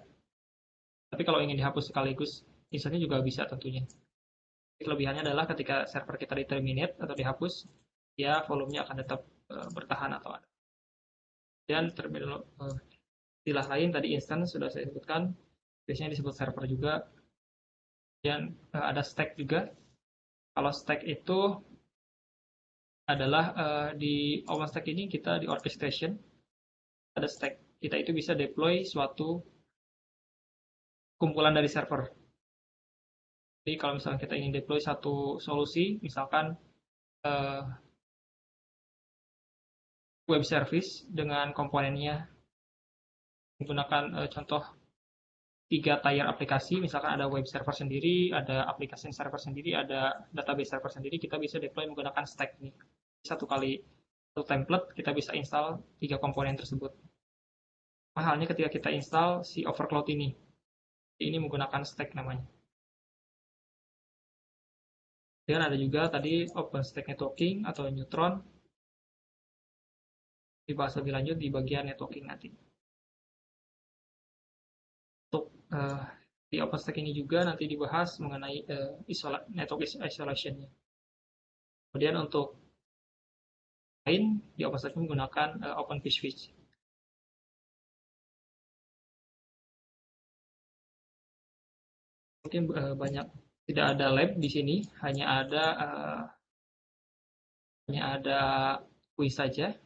Tapi kalau ingin dihapus sekaligus, instannya juga bisa tentunya. Kelebihannya adalah ketika server kita di-terminate atau dihapus, ya volumenya akan tetap bertahan atau ada. Dan istilah lain tadi instance sudah saya sebutkan, biasanya disebut server juga. Dan ada stack juga. Kalau stack itu adalah di OpenStack ini kita di orchestration ada stack. Kita itu bisa deploy suatu kumpulan dari server. Jadi kalau misalnya kita ingin deploy satu solusi, misalkan web service dengan komponennya menggunakan contoh 3 tier aplikasi, misalkan ada web server sendiri, ada application server sendiri, ada database server sendiri, kita bisa deploy menggunakan stack ini. Satu template, kita bisa install 3 komponen tersebut. Halnya ketika kita install si overclock ini menggunakan stack namanya. Dan ada juga tadi OpenStack Networking atau Neutron, dibahas lebih lanjut di bagian networking nanti. Untuk di OpenStack ini juga nanti dibahas mengenai network isolation-nya. Kemudian untuk lain di OpenStack menggunakan Open vSwitch. Mungkin banyak, tidak ada lab di sini, hanya ada quiz saja.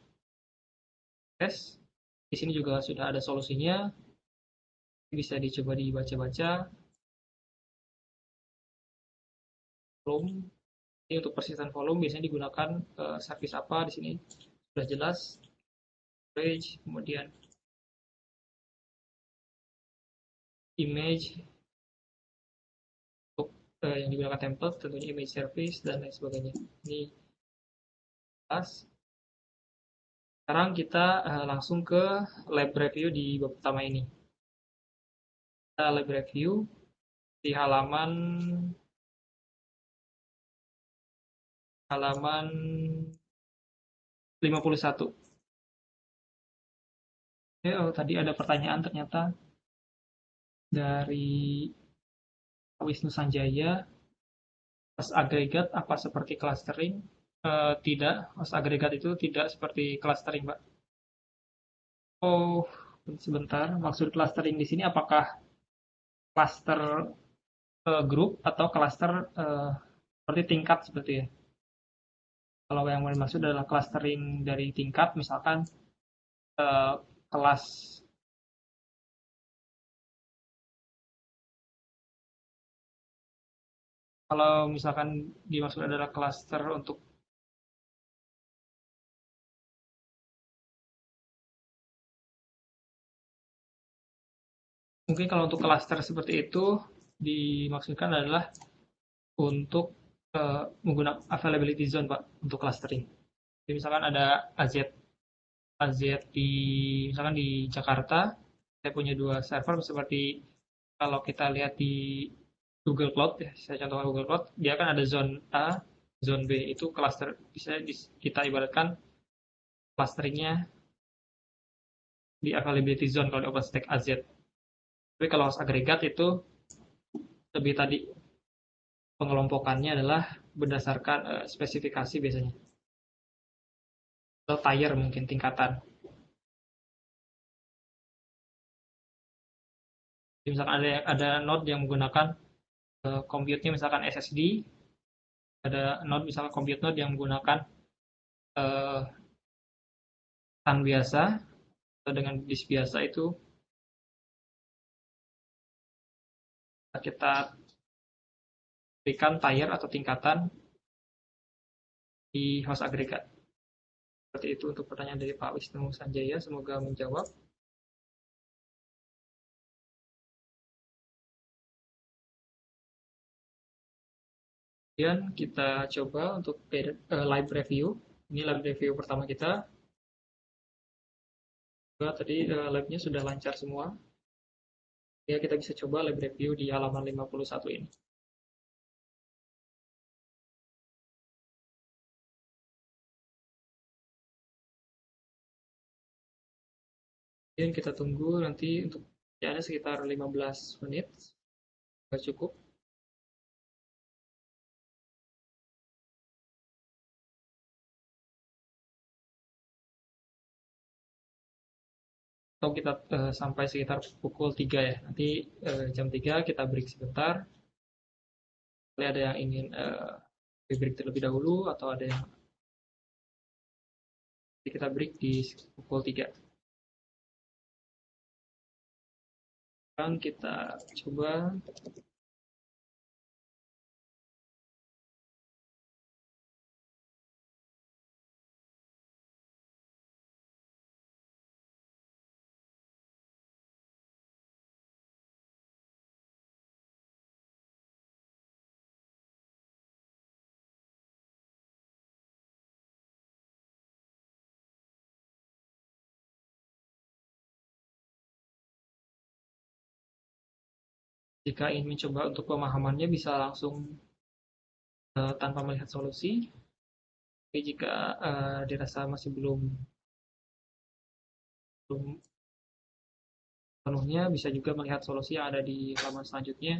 Tes di sini juga sudah ada solusinya. Bisa dicoba dibaca-baca. Volume, ini untuk persistent volume biasanya digunakan service apa di sini sudah jelas. Storage, kemudian image untuk yang digunakan template, tentunya image service dan lain sebagainya. Ini jelas. Sekarang kita langsung ke lab review di bab pertama ini. Lab review di halaman 51. Tadi ada pertanyaan ternyata dari Wisnu Sanjaya, host agregat apa seperti clustering? Tidak, host agregat itu tidak seperti clustering, Mbak. Oh, sebentar. Maksud clustering di sini apakah cluster grup atau cluster seperti tingkat seperti ya? Kalau yang dimaksud adalah clustering dari tingkat, misalkan kelas kalau misalkan dimaksud adalah cluster untuk mungkin kalau untuk cluster seperti itu dimaksudkan adalah untuk menggunakan availability zone, Pak, untuk clustering. Jadi misalkan ada AZ di misalkan di Jakarta, saya punya 2 server seperti kalau kita lihat di Google Cloud ya, saya contohkan Google Cloud, dia kan ada zone A, zone B itu cluster, bisa kita ibaratkan clusteringnya di availability zone kalau di OpenStack AZ. Tapi kalau host agregat itu lebih tadi pengelompokannya adalah berdasarkan spesifikasi biasanya atau tier mungkin tingkatan. Jadi misalkan ada node yang menggunakan compute-nya misalkan SSD, ada node misalkan compute node yang menggunakan SAN biasa atau dengan disk biasa itu kita berikan tier atau tingkatan di host agregat. Seperti itu untuk pertanyaan dari Pak Wisnu Sanjaya, semoga menjawab. Kemudian kita coba untuk live review. Ini live review pertama kita. Tadi live-nya sudah lancar semua. Ya, kita bisa coba live review di halaman 51 ini. Kemudian kita tunggu nanti untuk pertanyaannya sekitar 15 menit. Sudah cukup. Atau kita sampai sekitar pukul 3 ya. Nanti jam 3 kita break sebentar. Kalau ada yang ingin break terlebih dahulu atau ada yang kita break di pukul 3. Sekarang kita coba jika ingin mencoba untuk pemahamannya bisa langsung tanpa melihat solusi. Tapi jika dirasa masih belum penuhnya, bisa juga melihat solusi yang ada di halaman selanjutnya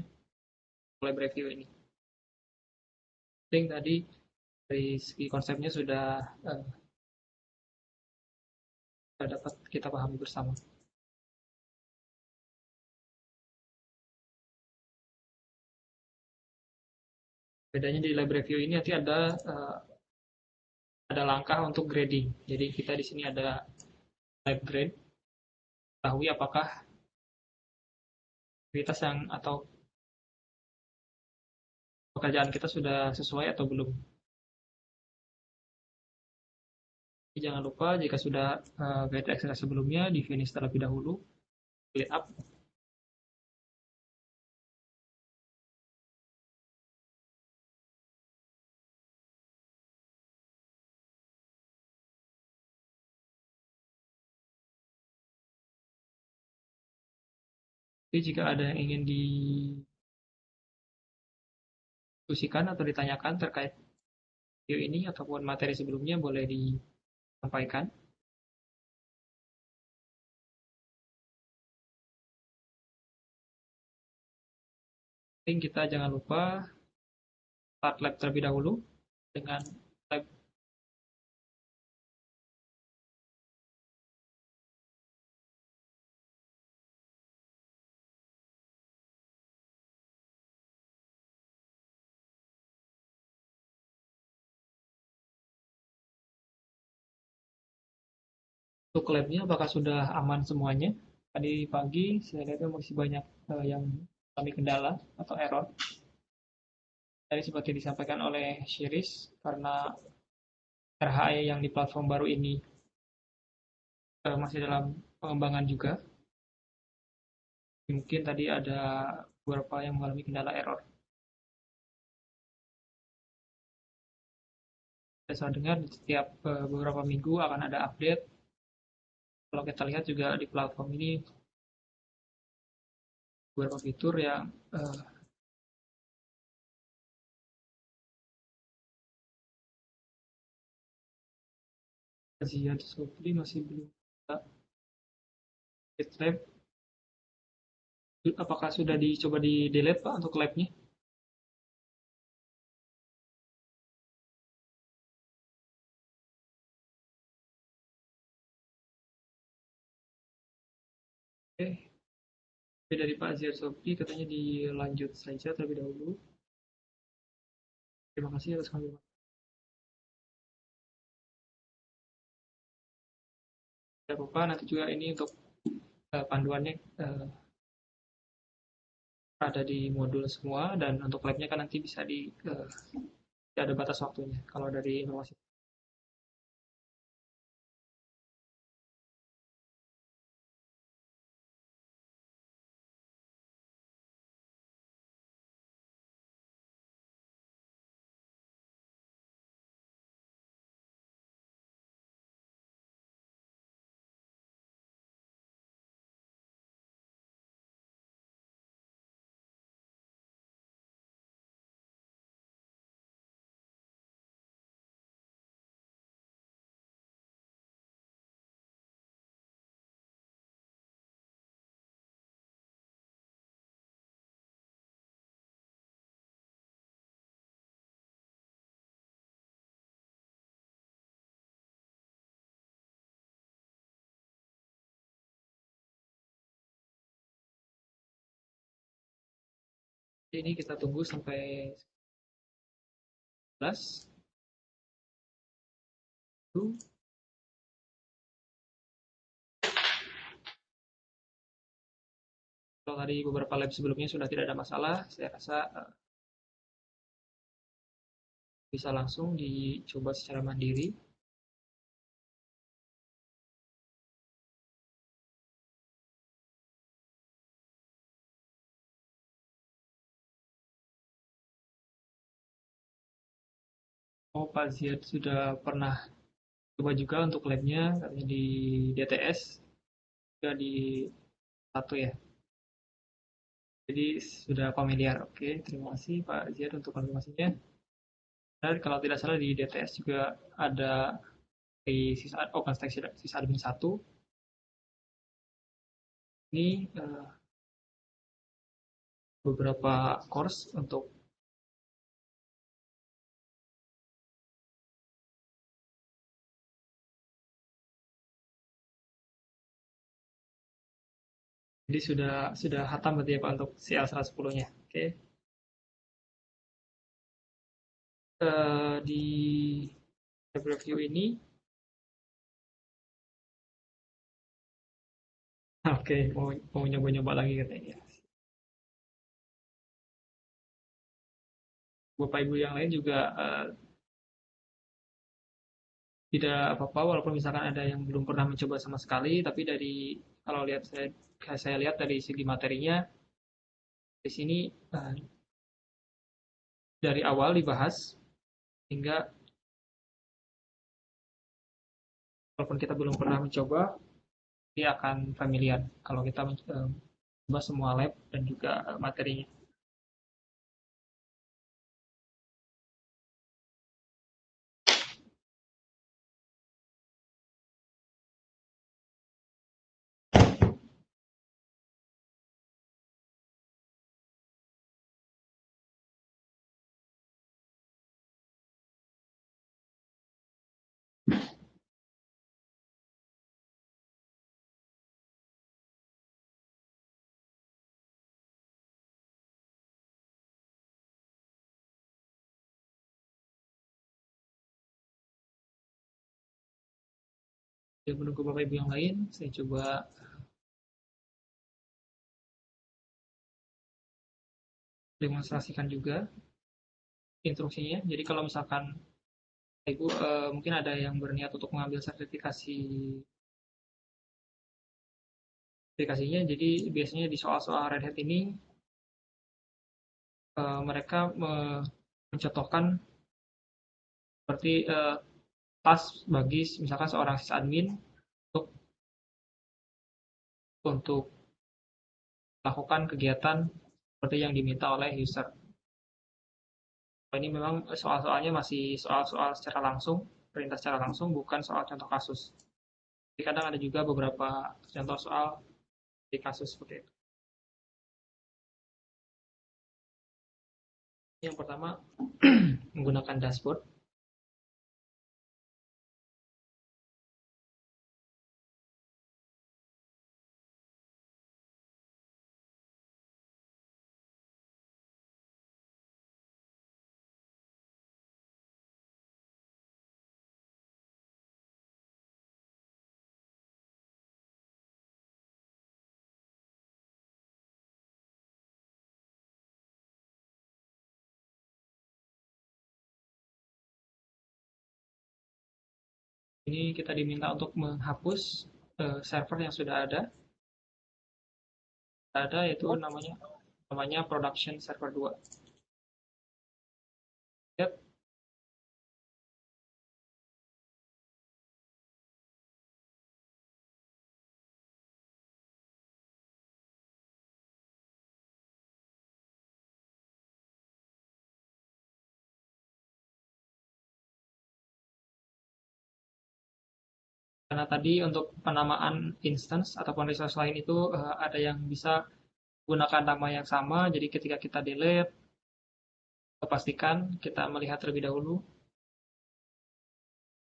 mulai review ini. Tadi dari segi konsepnya sudah dapat kita pahami bersama. Bedanya di lab review ini nanti ada langkah untuk grading. Jadi kita di sini ada lab grade, ketahui apakah aktivitas yang atau pekerjaan kita sudah sesuai atau belum. Jadi jangan lupa jika sudah guide exercise sebelumnya di finish terlebih dahulu, clean up. Jadi jika ada yang ingin didiskusikan atau ditanyakan terkait video ini ataupun materi sebelumnya boleh disampaikan. Penting kita jangan lupa start lab terlebih dahulu dengan lab untuk labnya apakah sudah aman semuanya. Tadi pagi saya lihat masih banyak yang mengalami kendala atau error. Tadi seperti disampaikan oleh Shiris, karena RHE yang di platform baru ini masih dalam pengembangan juga. Mungkin tadi ada beberapa yang mengalami kendala error. Saya dengar setiap beberapa minggu akan ada update. Kalau kita lihat juga di platform ini beberapa fitur yang kajian Sofli masih belum ada. GitLab, apakah sudah dicoba di delete Pak untuk labnya? Oke, dari Pak Ziad Sofli katanya dilanjut saja terlebih dahulu. Terima kasih atas konfirmasi. Tidak apa-apa, nanti juga ini untuk panduannya ada di modul semua, dan untuk labnya kan nanti bisa ada batas waktunya kalau dari informasi. Ini kita tunggu sampai 11. Kalau tadi beberapa lab sebelumnya sudah tidak ada masalah, saya rasa bisa langsung dicoba secara mandiri. Oh, Pak Ziad sudah pernah coba juga untuk labnya, katanya di DTS, juga di satu ya. Jadi sudah familiar. Oke, terima kasih Pak Ziad untuk konfirmasinya. Dan kalau tidak salah di DTS juga ada di OpenStack sysadmin 1. Ini beberapa course untuk jadi sudah hatam berarti ya Pak untuk CL 110-nya. Oke. Di review ini oke, mau nyoba-nyoba lagi katanya. Bapak Ibu yang lain juga tidak apa-apa walaupun misalkan ada yang belum pernah mencoba sama sekali, tapi kalau lihat saya lihat dari segi materinya di sini dari awal dibahas hingga walaupun kita belum pernah mencoba, dia akan familiar kalau kita mencoba semua lab dan juga materinya. Ya, menunggu Bapak Ibu yang lain, saya coba demonstrasikan juga instruksinya. Jadi kalau misalkan Ibu mungkin ada yang berniat untuk mengambil sertifikasinya, jadi biasanya di soal-soal Red Hat ini mereka mencontohkan seperti task bagi misalkan seorang sysadmin untuk melakukan kegiatan seperti yang diminta oleh user. Ini memang soal-soalnya masih soal-soal secara langsung, perintah secara langsung, bukan soal contoh kasus. Jadi kadang ada juga beberapa contoh soal di kasus seperti itu. Yang pertama, menggunakan dashboard. Ini kita diminta untuk menghapus server yang sudah ada. Ada yaitu namanya production server 2. Yep. Karena tadi untuk penamaan instance ataupun resource lain itu ada yang bisa gunakan nama yang sama, jadi ketika kita delete, pastikan kita melihat terlebih dahulu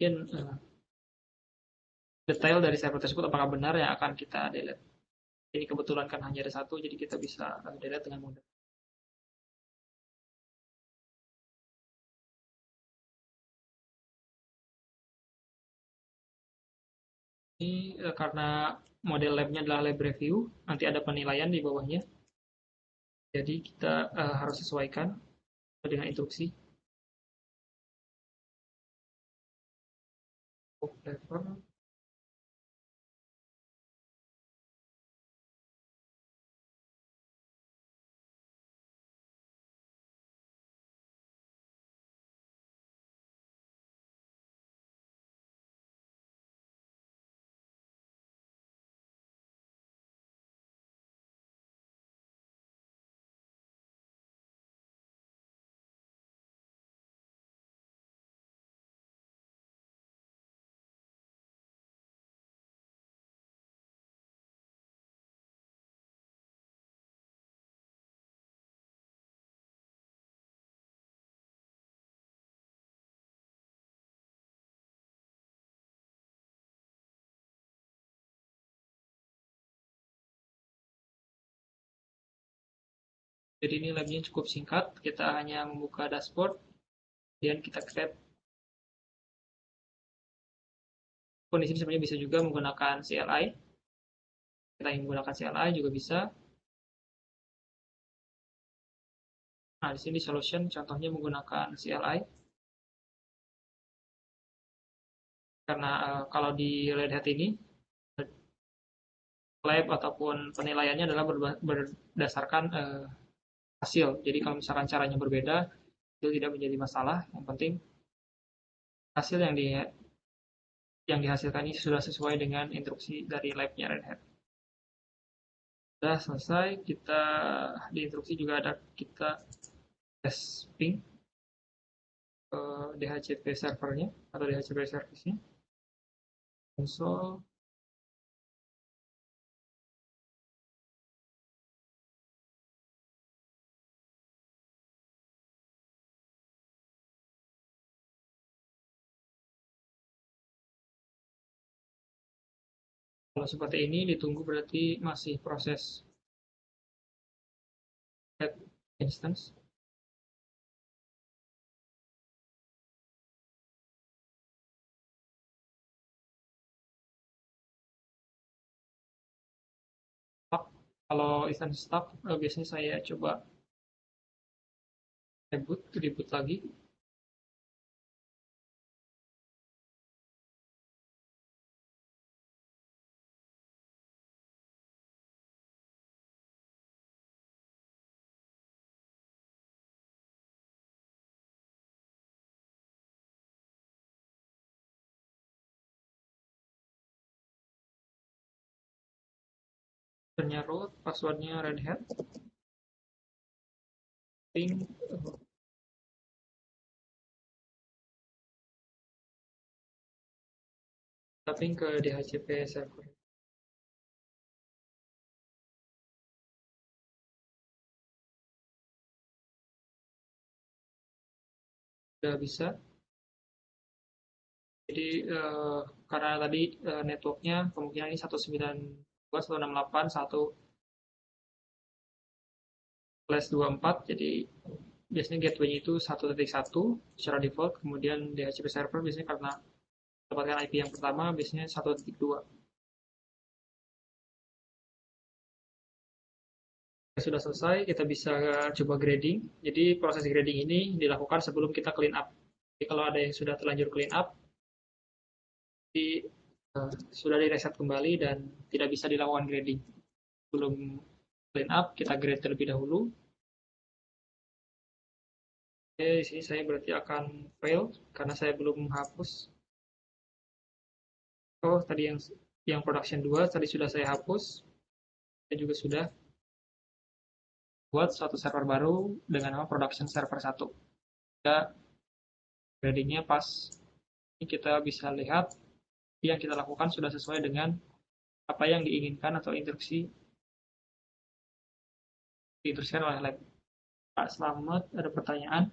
mungkin detail dari server tersebut apakah benar yang akan kita delete. Ini kebetulan kan hanya ada satu, jadi kita bisa delete dengan mudah. Ini karena model labnya adalah lab review, nanti ada penilaian di bawahnya. Jadi kita harus sesuaikan dengan instruksi. Level. Jadi ini labnya cukup singkat, kita hanya membuka dashboard, kemudian kita create. Di sini sebenarnya bisa juga menggunakan CLI. Kita ingin menggunakan CLI juga bisa. Nah, di sini solution contohnya menggunakan CLI. Karena kalau di Red Hat ini lab ataupun penilaiannya adalah berdasarkan hasil. Jadi kalau misalkan caranya berbeda, itu tidak menjadi masalah. Yang penting hasil yang dihasilkan ini sudah sesuai dengan instruksi dari labnya Red Hat. Sudah selesai, kita di instruksi juga ada kita tes ping ke DHCP servernya atau DHCP service-nya. Console. Kalau seperti ini ditunggu berarti masih proses add instance. Kalau instance stuck, biasanya saya coba reboot lagi. Username root, passwordnya Red Hat. Ping, tapping ke DHCP server. Sudah bisa. Jadi karena tadi networknya kemungkinan ini 192.168.1/24, jadi biasanya gateway-nya itu 1.1 secara default, kemudian DHCP server biasanya karena mendapatkan IP yang pertama biasanya 1.2. Sudah selesai, kita bisa coba grading. Jadi proses grading ini dilakukan sebelum kita clean up. Jadi kalau ada yang sudah terlanjur clean up, sudah di reset kembali dan tidak bisa dilakukan grading. Sebelum clean up, kita grade terlebih dahulu. Oke, di sini saya berarti akan fail karena saya belum menghapus. Oh, tadi yang production 2 tadi sudah saya hapus. Saya juga sudah buat suatu server baru dengan nama production server 1. Ya, gradingnya pas. Ini kita bisa lihat yang kita lakukan sudah sesuai dengan apa yang diinginkan atau diinstruksikan oleh lab. Pak Slamet, ada pertanyaan.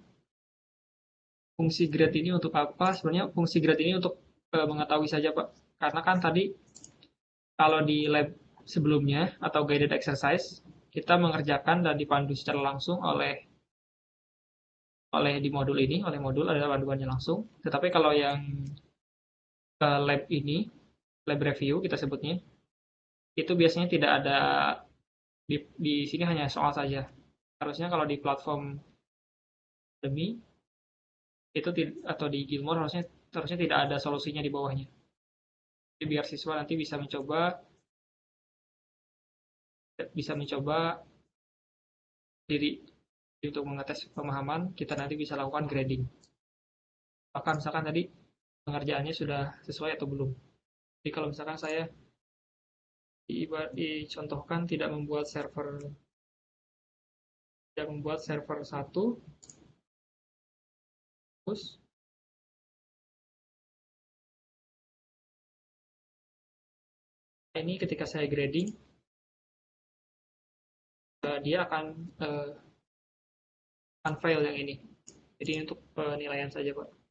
Fungsi grade ini untuk apa? Sebenarnya fungsi grade ini untuk mengetahui saja, Pak. Karena kan tadi kalau di lab sebelumnya atau guided exercise, kita mengerjakan dan dipandu secara langsung oleh di modul ini, oleh modul ada panduannya langsung. Tetapi kalau yang lab ini, lab review kita sebutnya, itu biasanya tidak ada di sini hanya soal saja. Harusnya kalau di platform demi itu atau di Gilmore harusnya tidak ada solusinya di bawahnya. Jadi biar siswa nanti bisa mencoba diri untuk mengetes pemahaman, kita nanti bisa lakukan grading. Bahkan misalkan tadi pengerjaannya sudah sesuai atau belum. Jadi kalau misalkan saya dicontohkan tidak membuat server 1, terus ini ketika saya grading, dia akan fail yang ini. Jadi untuk penilaian saja, Pak.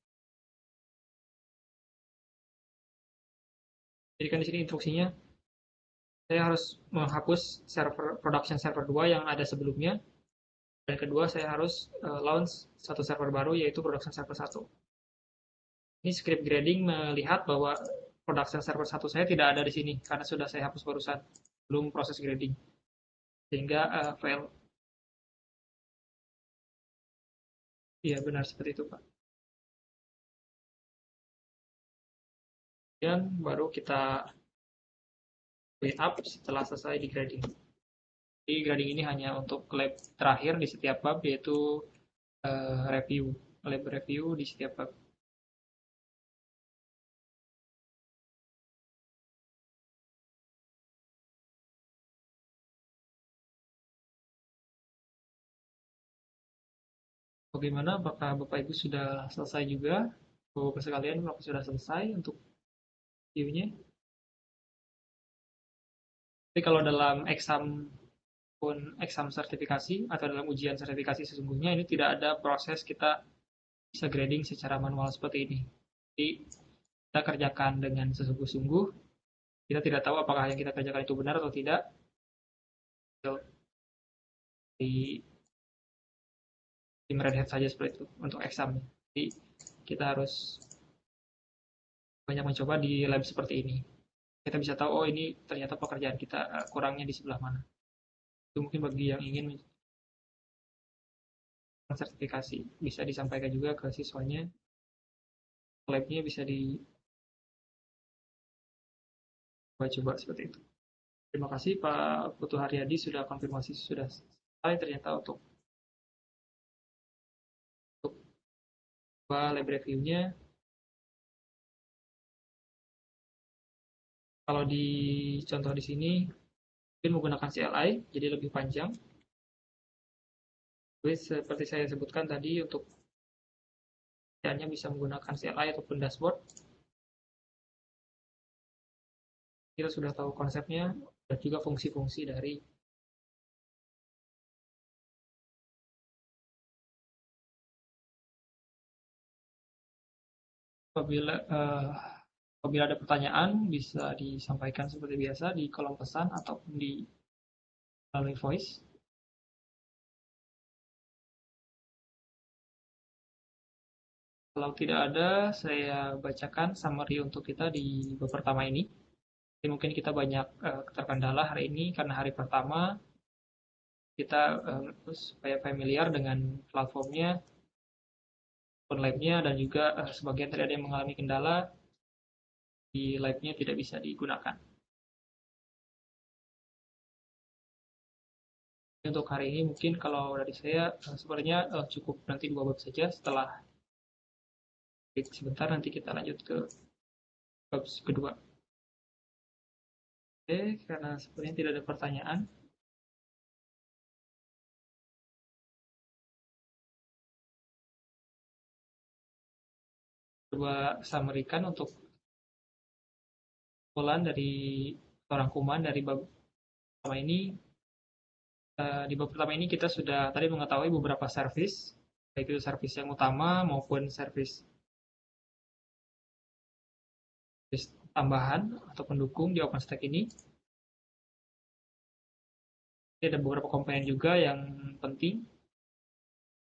Jadi kan di sini instruksinya saya harus menghapus production server 2 yang ada sebelumnya, dan kedua saya harus launch satu server baru yaitu production server 1. Ini script grading melihat bahwa production server 1 saya tidak ada di sini karena sudah saya hapus barusan belum proses grading, sehingga fail. Iya benar seperti itu, Pak. Dan baru kita clean up setelah selesai di grading. Jadi grading ini hanya untuk lab terakhir di setiap bab, yaitu lab review di setiap bab. Bagaimana? Apakah Bapak Ibu sudah selesai juga? Bapak sekalian, apakah sudah selesai untuk view-nya? Tapi kalau dalam exam sertifikasi atau dalam ujian sertifikasi sesungguhnya ini tidak ada proses kita bisa grading secara manual seperti ini. Jadi kita kerjakan dengan sesungguh-sungguh. Kita tidak tahu apakah yang kita kerjakan itu benar atau tidak. Di Red Hat saja seperti itu untuk examnya. Jadi kita harus banyak mencoba di lab seperti ini. Kita bisa tahu, oh ini ternyata pekerjaan kita kurangnya di sebelah mana. Itu mungkin bagi yang ingin sertifikasi bisa disampaikan juga ke siswanya, labnya bisa dicoba seperti itu. Terima kasih Pak Putu Haryadi sudah konfirmasi sudah selesai ternyata untuk lab review-nya. Kalau di contoh di sini mungkin menggunakan CLI jadi lebih panjang. Jadi seperti saya sebutkan tadi untuk hanya bisa menggunakan CLI ataupun dashboard. Kita sudah tahu konsepnya dan juga fungsi-fungsi dari apabila ada pertanyaan bisa disampaikan seperti biasa di kolom pesan ataupun di melalui voice. Kalau tidak ada, saya bacakan summary untuk kita di bab pertama ini. Jadi mungkin kita banyak terkendala hari ini karena hari pertama kita supaya familiar dengan platformnya, lab-nya, dan juga sebagian tadi ada yang mengalami kendala di lab-nya tidak bisa digunakan. Untuk hari ini mungkin kalau dari saya sebenarnya cukup nanti 2 bab saja. Setelah sebentar nanti kita lanjut ke bab kedua. Oke, karena sebenarnya tidak ada pertanyaan. Coba summary-kan untuk kesimpulan dari rangkuman dari bab pertama ini. Di bab pertama ini kita sudah tadi mengetahui beberapa service, baik itu service yang utama maupun service tambahan atau pendukung di OpenStack ini. Ini ada beberapa komponen juga yang penting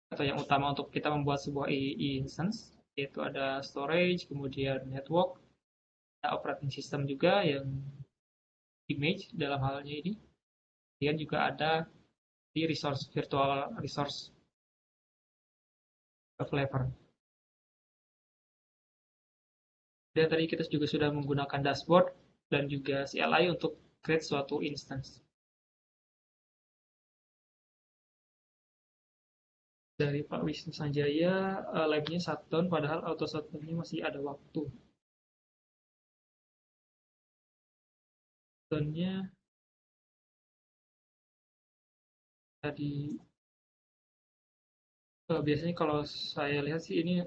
atau yang utama untuk kita membuat sebuah instance, yaitu ada storage, kemudian network, ada operating system juga yang image dalam halnya ini. Kemudian juga ada di resource virtual resource flavor. Dan tadi kita juga sudah menggunakan dashboard dan juga CLI untuk create suatu instance. Dari Pak Wisnu Sanjaya, lab-nya shutdown padahal auto shutdown-nya masih ada waktu. Shutdown-nya tadi biasanya kalau saya lihat sih ini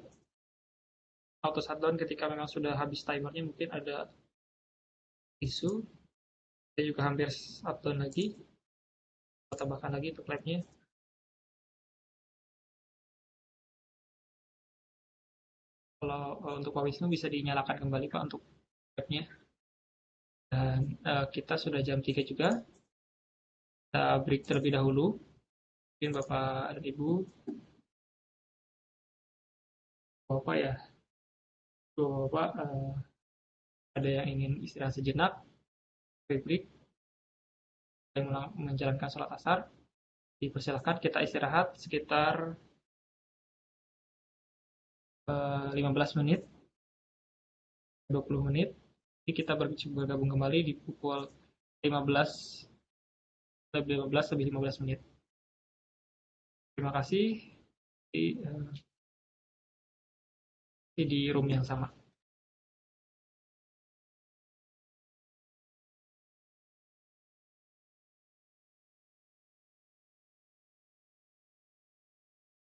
auto shutdown ketika memang sudah habis timernya, mungkin ada isu. Saya juga hampir shutdown lagi, tambahkan lagi untuk lab-nya. Kalau untuk Pak Wisnu bisa dinyalakan kembali Pak untuk lab-nya. Dan kita sudah jam 3 juga. Kita break terlebih dahulu. Mungkin Bapak dan Ibu, Bapak ya, Bapak ada yang ingin istirahat sejenak, break, yang menjalankan sholat asar, dipersilakan kita istirahat sekitar 15 menit, 20 menit. Jadi kita bergabung kembali di pukul 15 lebih 15 menit. Terima kasih di room yang sama.